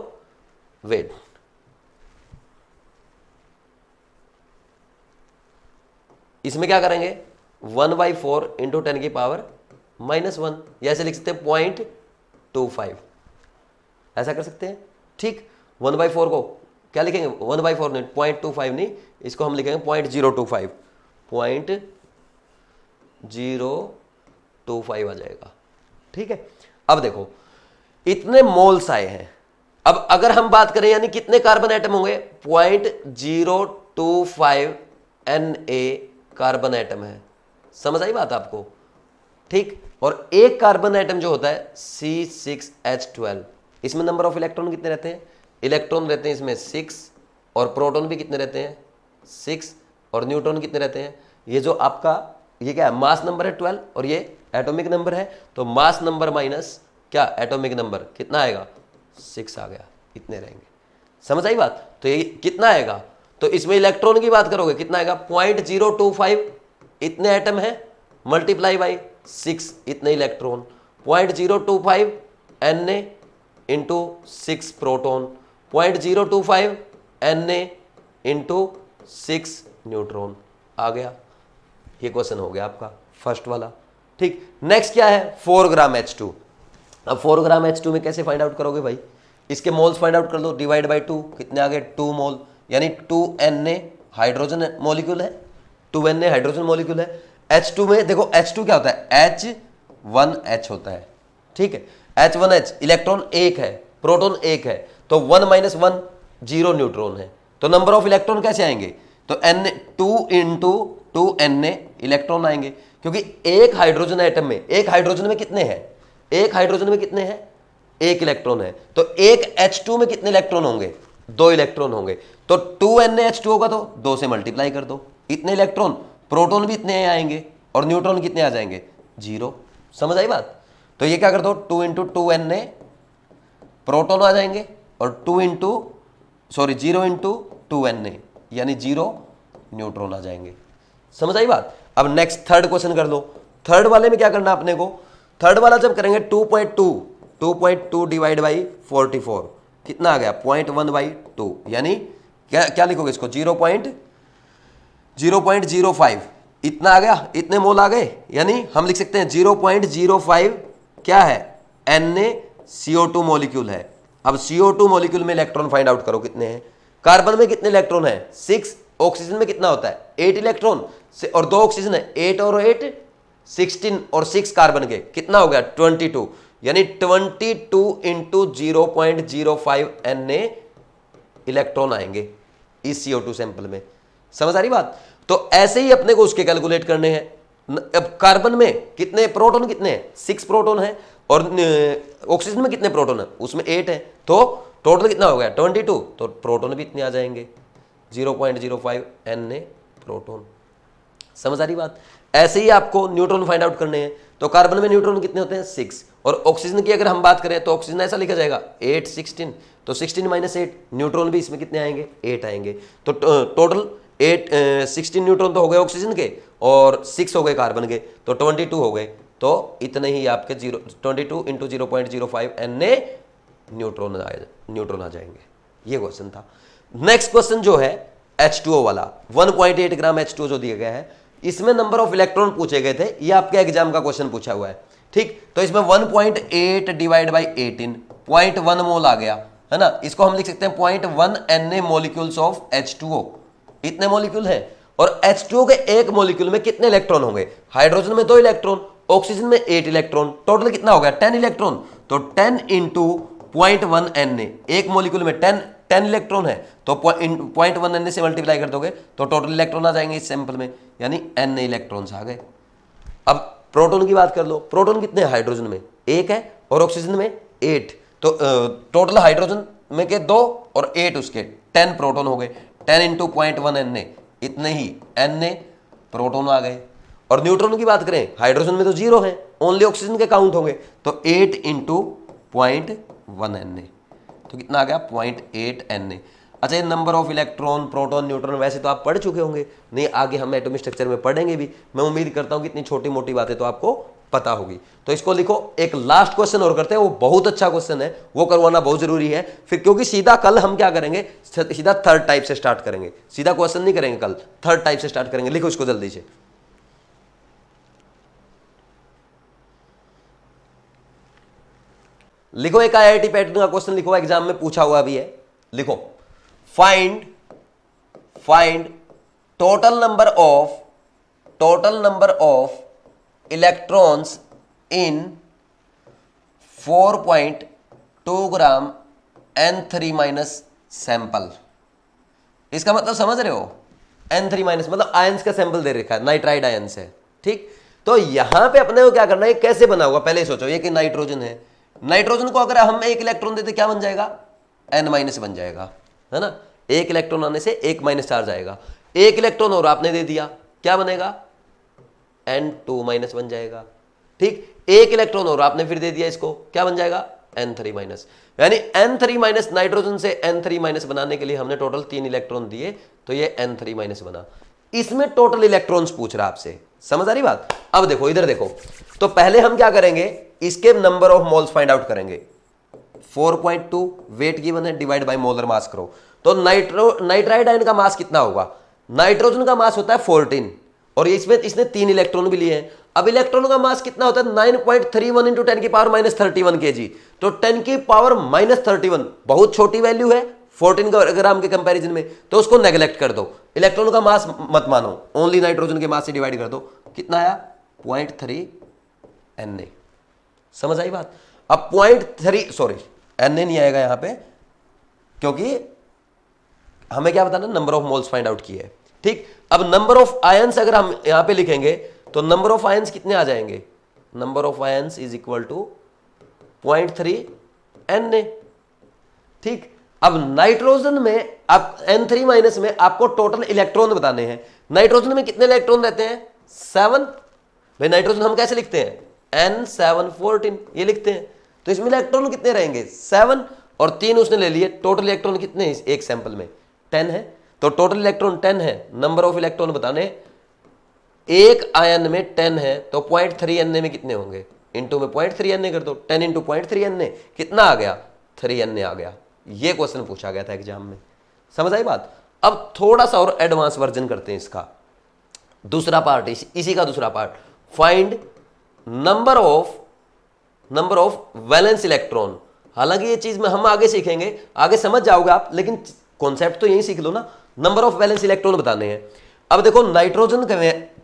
वेट। इसमें क्या करेंगे 1/4 इंटू 10 की पावर -1, या ऐसे लिख सकते हैं 0.25, ऐसा कर सकते हैं, ठीक। 1/4 को क्या लिखेंगे, 1/4 नहीं, 0.25 नहीं, इसको हम लिखेंगे 0.025, 0.025 आ जाएगा, ठीक है। अब देखो इतने मोल्स आए हैं, अब अगर हम बात करें यानी कितने कार्बन एटम होंगे, 0.025 Na कार्बन एटम है। समझ आई बात आपको, ठीक। और एक कार्बन एटम जो होता है C6H12, इसमें नंबर ऑफ इलेक्ट्रॉन कितने रहते हैं? इलेक्ट्रॉन रहते हैं इसमें 6 और प्रोटॉन भी कितने रहते हैं? 6 और न्यूट्रॉन कितने रहते हैं? ये जो आपका ये क्या है? मास नंबर है 12 और ये एटॉमिक नंबर है, तो मास नंबर माइनस क्या एटॉमिक नंबर कितना आएगा? 6 आ गया, इतने रहेंगे। समझ आई बात? तो ये कितना आएगा? तो इसमें इलेक्ट्रॉन की बात करोगे कितना आएगा? 0.025 इतने एटम है मल्टीप्लाई बाई 6 इतने electron, 0.025 Na into 6 proton, 0.025 Na into 6 neutron. आ गया, ये क्वेश्चन हो गया आपका फर्स्ट वाला। ठीक, नेक्स्ट क्या है? 4 ग्राम H2। अब 4 ग्राम H2 में कैसे फाइंड आउट करोगे भाई? इसके मोल्स फाइंड आउट कर लो, डिवाइड बाई 2, कितने आ गए? 2 मोल, यानी 2 Na हाइड्रोजन मॉलिक्यूल है, 2 Na हाइड्रोजन मॉलिक्यूल है। H2 में देखो, H2 क्या होता है? H1H होता है, ठीक है। H1H, इलेक्ट्रॉन 1 है, प्रोटॉन 1 है, तो 1 - 1 0 न्यूट्रॉन है, तो नंबर ऑफ इलेक्ट्रॉन कैसे आएंगे? तो N 2 × 2 Na इलेक्ट्रॉन आएंगे, क्योंकि एक हाइड्रोजन एटम में, एक हाइड्रोजन में कितने हैं? एक हाइड्रोजन में कितने हैं? 1 इलेक्ट्रॉन है, तो एक H2 में कितने इलेक्ट्रॉन होंगे? 2 इलेक्ट्रॉन होंगे, तो 2 NaH2 होगा तो 2 से मल्टीप्लाई कर दो, इतने इलेक्ट्रॉन, प्रोटॉन भी इतने आएंगे और न्यूट्रॉन कितने आ जाएंगे? 0। समझ आई बात? तो ये क्या कर दो, 2 × 2 Na प्रोटॉन आ जाएंगे और 0 × 2 Na यानी 0 न्यूट्रॉन आ जाएंगे। समझ आई बात? अब नेक्स्ट थर्ड क्वेश्चन कर लो। थर्ड वाले में क्या करना अपने को? थर्ड वाला जब करेंगे 2.2 डिवाइड बाई 44 कितना आ गया? 0.1/2, यानी क्या लिखोगे इसको? 0.05 इतना आ गया, इतने मोल आ गए, यानी हम लिख सकते हैं 0.05 क्या है? NaCO2 मॉलिक्यूल है। अब CO2 मॉलिक्यूल में इलेक्ट्रॉन फाइंड आउट करो कितने हैं? कार्बन में कितने इलेक्ट्रॉन है? 6। ऑक्सीजन में कितना होता है? 8 इलेक्ट्रॉन, और 2 ऑक्सीजन है, 8 और 8 16, और 6 कार्बन के कितना हो गया? 22, यानी 22 × 0.05 Na इलेक्ट्रॉन आएंगे इस CO2 सैंपल में। समझ आ रही बात? तो ऐसे ही अपने को उसके कैलकुलेट करने हैं। अब कार्बन में कितने प्रोटॉन? कितने हैं? 6 प्रोटॉन है, और ऑक्सीजन में कितने प्रोटॉन है? उसमें 8 है, तो टोटल कितना हो गया? 22, तो प्रोटॉन भी इतने आ जाएंगे, 0.05 Na प्रोटॉन। समझ आ रही बात? ऐसे ही आपको न्यूट्रॉन फाइंड आउट करने हैं, तो कार्बन में न्यूट्रॉन कितने होते हैं? 6, और ऑक्सीजन की अगर हम बात करें तो ऑक्सीजन ऐसा लिखा जाएगा 8 16, तो 16 - 8 न्यूट्रॉन भी इसमें कितने आएंगे? 8 आएंगे, तो टोटल 16 न्यूट्रॉन तो हो गए ऑक्सीजन के, और 6 हो गए कार्बन के, तो 22 हो गए। तो इतने ही आपके 22 × 0.05 Na न्यूट्रॉन आ जाएंगे। ये क्वेश्चन था। नेक्स्ट क्वेश्चन जो है H2O वाला, 1.8 ग्राम H2O जो दिया गया है, इसमें नंबर ऑफ इलेक्ट्रॉन पूछे गए थे, ये आपके एग्जाम का क्वेश्चन पूछा हुआ है। ठीक, तो इसमें 1.8 डिवाइड बाई 18 0.1 मोल आ गया, है ना। इसको हम लिख सकते हैं 0.1 Na मॉलिक्यूल्स ऑफ H2O, इतने मॉलिक्यूल है। और H2O के एक मॉलिक्यूल में कितने इलेक्ट्रॉन होंगे? हाइड्रोजन में 2 इलेक्ट्रॉन, ऑक्सीजन में 8 इलेक्ट्रॉन, टोटल कितना हो गया? 10 इलेक्ट्रॉन, तो 10 × 0.1 Na, एक मॉलिक्यूल में 10 इलेक्ट्रॉन है, तो 0.1 Na से मल्टीप्लाई कर दोगे तो टोटल इलेक्ट्रॉन आ जाएंगे इस सैंपल में, यानी Na इलेक्ट्रॉन्स आ गए। अब प्रोटॉन की बात कर लो, प्रोटॉन कितने हैं? हाइड्रोजन में 1 है और ऑक्सीजन में 8, तो टोटल हाइड्रोजन में के 2 और 8 उसके 10 प्रोटॉन हो गए, 10 × 0.1 Na, इतने ही Na प्रोटॉन आ गए। और न्यूट्रॉन की बात करें, हाइड्रोजन में तो 0 है, ओनली ऑक्सीजन के काउंट होंगे, तो 8 × 0.1 Na, तो कितना आ गया? 0.8 Na। अच्छा, ये number of electron, proton, neutron वैसे तो आप पढ़ चुके होंगे, नहीं आगे हम एटॉमिक स्ट्रक्चर में पढ़ेंगे भी। मैं उम्मीद करता हूं कि इतनी छोटी मोटी बातें तो आपको पता होगी। तो इसको लिखो। एक लास्ट क्वेश्चन और करते हैं, वो बहुत अच्छा क्वेश्चन है, वो करवाना बहुत जरूरी है फिर, क्योंकि सीधा कल हम क्या करेंगे? सीधा थर्ड टाइप से स्टार्ट करेंगे, सीधा क्वेश्चन नहीं करेंगे कल, थर्ड टाइप से स्टार्ट करेंगे। लिखो इसको जल्दी से। लिखो, एक IIT पैटर्न का क्वेश्चन लिखो, एग्जाम में पूछा हुआ भी है। लिखो, find total number of electrons in 4.2 gram N3- sample. इसका मतलब समझ रहे हो? N3- मतलब आयंस का सैंपल दे रखा है, नाइट्राइड आयंस है, ठीक। तो यहां पे अपने को क्या करना है, कैसे बना होगा पहले सोचो। ये कि नाइट्रोजन है, नाइट्रोजन को अगर हम एक इलेक्ट्रॉन देते क्या बन जाएगा, N- बन जाएगा, है ना। एक इलेक्ट्रॉन आने से एक माइनस चार्ज आएगा, एक इलेक्ट्रॉन और आपने दे दिया, क्या बनेगा, N2- बन जाएगा। ठीक, एक इलेक्ट्रॉन और आपने फिर दे दिया इसको, क्या बन जाएगा, N3-। यानी N3- नाइट्रोजन से N3- बनाने के लिए हमने टोटल 3 इलेक्ट्रॉन दिए, तो ये N3- बना। इसमें टोटल इलेक्ट्रॉन्स पूछ रहा आपसे, समझ आ रही बात। अब देखो इधर देखो, तो पहले हम क्या करेंगे, इसके number of moles find out करेंगे। 4.2 वेट गिवन है, डिवाइड बाय मोलर मास करो। तो नाइट्राइड आयन का मास कितना होगा, नाइट्रोजन का मास होता है 14, और इसमें इसने 3 इलेक्ट्रॉन भी लिए हैं। अब इलेक्ट्रॉन का मास कितना होता है, 9.31 इंटू 10 की पावर -31 kg। तो 10 की पावर -31 बहुत छोटी वैल्यू है 14 ग्राम के कंपैरिजन में, तो उसको नेग्लेक्ट कर दो, इलेक्ट्रॉन का मास मत मानो, ओनली नाइट्रोजन के मास से डिवाइड कर दो। कितना आया, 0.3 Na। समझ आई बात। अब 0.3 सॉरी Na नहीं आएगा यहां पे, क्योंकि हमें क्या बताना, number of moles find out किए। ठीक, अब नंबर ऑफ आयंस अगर हम यहां पे लिखेंगे तो नंबर ऑफ आयंस कितने आ जाएंगे, number of ions is equal to 0.3 Na। ठीक, अब नाइट्रोजन में आप N3- में आपको टोटल इलेक्ट्रॉन बताने हैं। नाइट्रोजन में कितने इलेक्ट्रॉन रहते हैं, 7। भाई नाइट्रोजन हम कैसे लिखते हैं, N7-14 ये लिखते हैं। तो इसमें इलेक्ट्रॉन कितने रहेंगे, 7, और 3 उसने ले लिए। टोटल इलेक्ट्रॉन कितने हैं एक सैंपल में, 10 है। तो टोटल इलेक्ट्रॉन 10 है, नंबर ऑफ इलेक्ट्रॉन बताने, एक आयन में 10 है, तो 0.3 Na में कितने होंगे, इंटू में 0.3 Na कर दो, 10 इंटू 0.3 Na कितना आ गया, 3 Na आ गया। ये क्वेश्चन पूछा गया था एग्जाम में, समझ आई बात। अब थोड़ा सा और एडवांस वर्जन करते हैं इसका, दूसरा पार्ट, इसी का दूसरा part, find number of valence electron. हालांकि ये चीज में हम आगे सीखेंगे, आगे समझ जाओगे आप, लेकिन कॉन्सेप्ट तो यही सीख लो ना, नंबर ऑफ वैलेंस इलेक्ट्रॉन बताने हैं। अब देखो नाइट्रोजन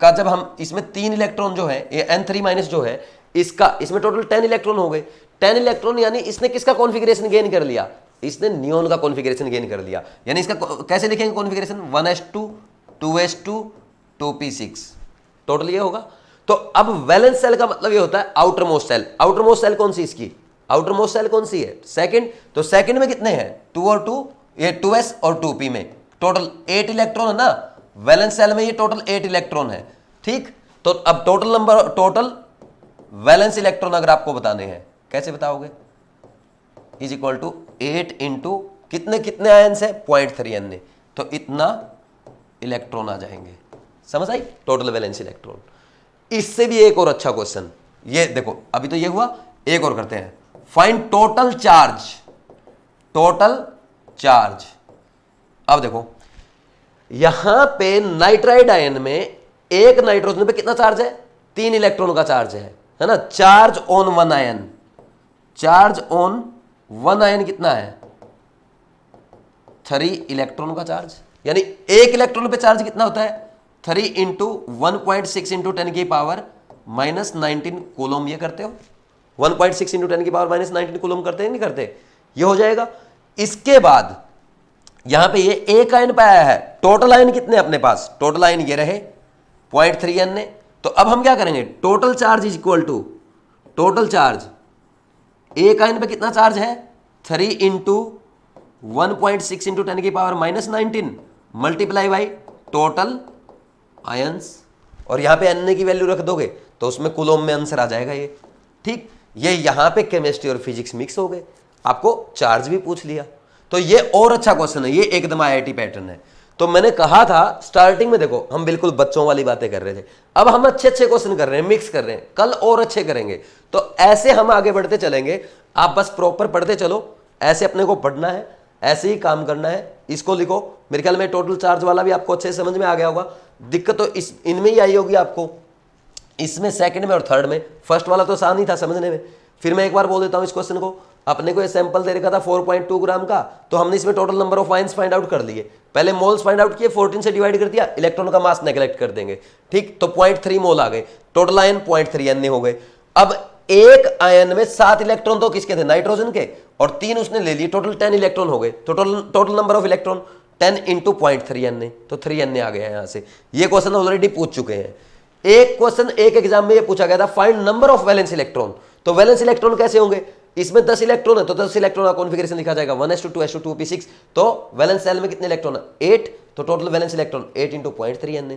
का जब हम इसमें 3 इलेक्ट्रॉन जो है, ये N3- जो है, इसमें टोटल 10 इलेक्ट्रॉन हो गए। 10 इलेक्ट्रॉन यानी इसने किसका कॉन्फिगरेशन गेन कर लिया, इसने नियोन का कॉन्फिगरेशन गेन कर लिया। यानी इसका कैसे लिखेंगे configuration, 1s2 2s2 2p6, total ये होगा। तो अब वैलेंस सेल का मतलब ये होता है outermost shell. Outermost shell कौन सी इसकी, आउटर मोस्ट सेल कौन सी है, सेकंड। तो सेकंड में कितने हैं, 2 और 2, ये 2s और 2p में टोटल 8 इलेक्ट्रॉन है ना। वैलेंस सेल में ये टोटल 8 इलेक्ट्रॉन है। ठीक, तो अब टोटल वैलेंस इलेक्ट्रॉन अगर आपको बताने हैं, कैसे बताओगे, इज इक्वल टू 8 इंटू कितने कितने आयंस है, 0.3 Na, तो इतना इलेक्ट्रॉन आ जाएंगे। समझ आई, टोटल वैलेंस इलेक्ट्रॉन। इससे भी एक और अच्छा क्वेश्चन, ये देखो अभी तो ये हुआ, एक और करते हैं, find total charge. Total charge, अब देखो यहां पे नाइट्राइड आयन में एक नाइट्रोजन पे कितना चार्ज है, 3 इलेक्ट्रॉन का चार्ज है ना। Charge on 1 ion, charge on 1 ion कितना है, 3 इलेक्ट्रॉन का चार्ज। यानी एक इलेक्ट्रॉन पे चार्ज कितना होता है, 3 इंटू 1.6 इंटू 10 की पावर -19 कूलम। ये करते हो 1.6 इंटू 10 की पावर -19 कूलम करते हैं, नहीं करते, ये हो जाएगा। इसके बाद यहां पे ये एक आयन पे आया है, टोटल आयन कितने अपने पास, टोटल आयन ये रहे 0.3 Na। तो अब हम क्या करेंगे, total charge is equal to total charge, एक आयन पे कितना चार्ज है, 3 इंटू 1.6 इंटू 10 की power -19 multiply by total ions, और यहां पे Na की वैल्यू रख दोगे तो उसमें कूलम में आंसर आ जाएगा ये। ठीक, ये यहां पे केमिस्ट्री और फिजिक्स मिक्स हो गए, आपको चार्ज भी पूछ लिया। तो ये और अच्छा क्वेश्चन है, ये एकदम IIT पैटर्न है। तो मैंने कहा था स्टार्टिंग में, देखो हम बिल्कुल बच्चों वाली बातें कर रहे थे, अब हम अच्छे अच्छे क्वेश्चन कर रहे हैं, मिक्स कर रहे हैं, कल और अच्छे करेंगे। तो ऐसे हम आगे बढ़ते चलेंगे, आप बस प्रॉपर पढ़ते चलो, ऐसे अपने को पढ़ना है, ऐसे ही काम करना है। इसको लिखो, मेरे ख्याल में टोटल चार्ज वाला भी आपको अच्छे से समझ में आ गया होगा। दिक्कत तो इनमें ही आई होगी आपको, इसमें सेकंड में और थर्ड में। फर्स्ट वाला तो आसान ही था समझने में। फिर मैं एक बार बोल देता हूं इस क्वेश्चन को, अपने को ये सैंपल दे रखा था 4.2 ग्राम का, तो हमने इसमें total number of ions find out कर लिए। पहले मोल्स फाइंड आउट किए, 14 से डिवाइड कर दिया, इलेक्ट्रॉन का मास नेग्लेक्ट कर देंगे। ठीक, तो 0.3 मोल आ गए, टोटल आयन 0.3 Na हो गए। अब एक आयन में 7 इलेक्ट्रॉन तो किसके थे, नाइट्रोजन के, और 3 उसने ले लिए, टोटल 10 इलेक्ट्रॉन हो गए। तो total number of electron 10 into 0.3 Na, तो 3 Na आ गया यहां से। ये क्वेश्चन ऑलरेडी पूछ चुके हैं। एक क्वेश्चन एक एग्जाम में ये पूछा गया था, find number of valence electron. तो वैलेंस इलेक्ट्रॉन कैसे होंगे, इसमें 10 इलेक्ट्रॉन है तो 10 इलेक्ट्रॉन का कॉन्फिगरेशन लिखा जाएगा 1s2 2s2 2p6। तो वैलेंस सेल में कितने इलेक्ट्रॉन है, 8, तो टोटल वैलेंस इलेक्ट्रॉन 8 × 0.3 n।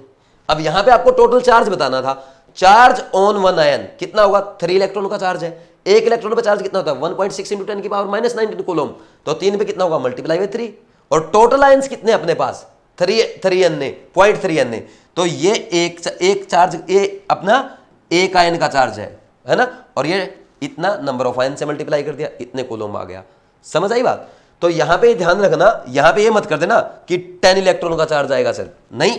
अब यहां पे आपको टोटल चार्ज बताना था, चार्ज ऑन वन आयन कितना होगा, 3 इलेक्ट्रॉन का चार्ज है, एक इलेक्ट्रॉन पे चार्ज कितना होता है 1.6 × 10⁻⁻⁹ कूलम, तो 3 पे कितना होगा मल्टीप्लाई बाय 3। और टोटल आयंस कितने अपने पास 3 n 0.3 n। तो ये एक चार्ज, ये अपना एक आयन का चार्ज है ना, और ये इतना नंबर ऑफ आयन से मल्टीप्लाई कर दिया, इतने कूलम आ गया। समझ आई बात। तो यहां पे ध्यान रखना, यहां पे ये मत कर देना कि 10 इलेक्ट्रॉन का चार्ज आएगा सर, नहीं,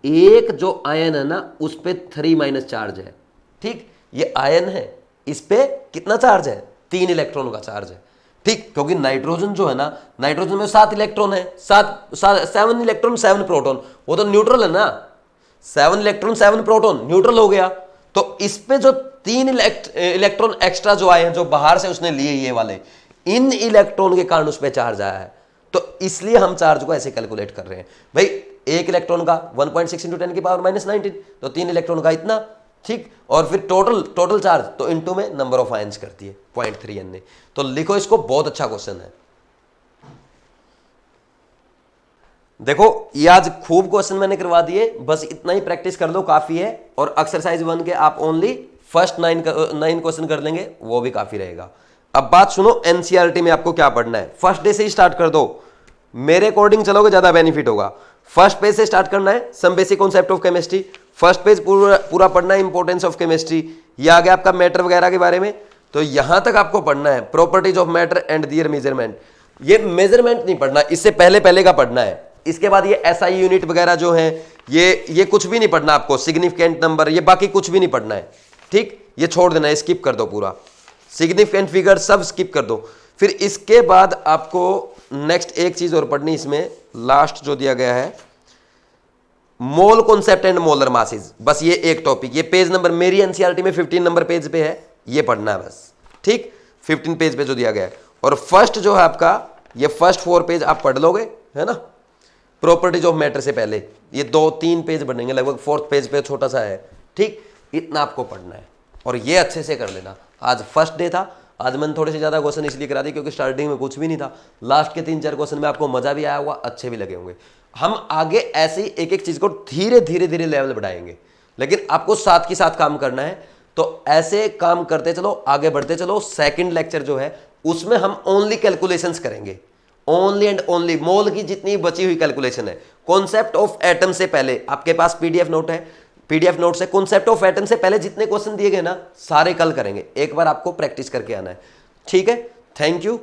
एक जो आयन है ना उस पे 3 चार्ज है, ठीक, ये आयन है, इस पे कितना चार्ज है, 3 इलेक्ट्रॉन का चार्ज है, ठीक, क्योंकि नाइट्रोजन जो है ना, नाइट्रोजन में 7 इलेक्ट्रॉन है, 7 इलेक्ट्रॉन 7 प्रोटॉन, वो तो न्यूट्रल है ना, 7 इलेक्ट्रॉन 7 प्रोटॉन न्यूट्रल हो गया। तो इस पे जो 3 इलेक्ट्रॉन एक्स्ट्रा जो आए हैं, जो बाहर से उसने लिए ये वाले, इन इलेक्ट्रॉन के कारण उस पर चार्ज आया है। तो इसलिए हम चार्ज को ऐसे कैलकुलेट कर रहे हैं भाई, एक इलेक्ट्रॉन का 1.6 × 10⁻⁻⁹, तो 3 इलेक्ट्रॉन का इतना, ठीक, और फिर टोटल चार्ज तो इनटू में नंबर ऑफ आयंस करती है 0.3 n। तो लिखो इसको, बहुत अच्छा क्वेश्चन है। देखो ये आज खूब क्वेश्चन मैंने करवा दिए, बस इतना ही प्रैक्टिस कर लो काफी है। और एक्सरसाइज 1 के आप ओनली फर्स्ट 9 क्वेश्चन कर लेंगे, वो भी काफी रहेगा। अब बात सुनो, एनसीईआरटी में आपको क्या पढ़ना है, फर्स्ट डे से ही स्टार्ट कर दो, मेरे अकॉर्डिंग चलोगे ज्यादा बेनिफिट होगा। फर्स्ट पेज से स्टार्ट करना है, some basic concept of chemistry, first page पूरा पढ़ना है, इंपॉर्टेंस ऑफ केमिस्ट्री, ये आ गया आपका मैटर वगैरह के बारे में। तो यहां तक आपको पढ़ना है properties of matter and their measurement. ये मेजरमेंट नहीं पढ़ना, इससे पहले का पढ़ना है। इसके बाद ये एसआई यूनिट वगैरह जो है, ये कुछ भी नहीं पढ़ना आपको, सिग्निफिकेंट नंबर, ये बाकी कुछ भी नहीं पढ़ना है, ठीक, ये छोड़ देना है, स्किप कर दो पूरा, सिग्निफिकेंट फिगर सब स्किप कर दो। फिर इसके बाद आपको नेक्स्ट एक चीज और पढ़नी, इसमें लास्ट जो दिया गया है, mole concept and molar masses, बस ये एक टॉपिक, ये पेज नंबर मेरी एनसीईआरटी में 15 नंबर पेज पे है, ये पढ़ना है बस, ठीक, 15 पेज पे जो दिया गया है। और फर्स्ट जो है आपका, ये फर्स्ट 4 पेज आप पढ़ लोगे, है ना, प्रॉपर्टीज ऑफ मैटर से पहले ये 2-3 पेज बनेंगे, लगभग 4th पेज पे छोटा सा है, ठीक, इतना आपको पढ़ना है और ये अच्छे से कर लेना। आज फर्स्ट डे था, आज मैंने थोड़े से ज्यादा क्वेश्चन इसलिए करा दिए क्योंकि स्टार्टिंग में कुछ भी नहीं था, लास्ट के 3-4 क्वेश्चन में आपको मजा भी आया होगा, अच्छे भी लगे होंगे। हम आगे ऐसे ही एक एक चीज को धीरे लेवल बढ़ाएंगे, लेकिन आपको साथ के साथ काम करना है। तो ऐसे काम करते चलो, आगे बढ़ते चलो। सेकंड लेक्चर जो है उसमें हम ओनली कैलकुलेशंस करेंगे, ओनली एंड ओनली मोल की जितनी बची हुई कैलकुलेशन है। कॉन्सेप्ट ऑफ एटम से पहले आपके पास पीडीएफ नोट है, पीडीएफ नोट से कॉन्सेप्ट ऑफ एटम से पहले जितने क्वेश्चन दिए गए ना, सारे कल करेंगे, एक बार आपको प्रैक्टिस करके आना है, ठीक है। Thank you.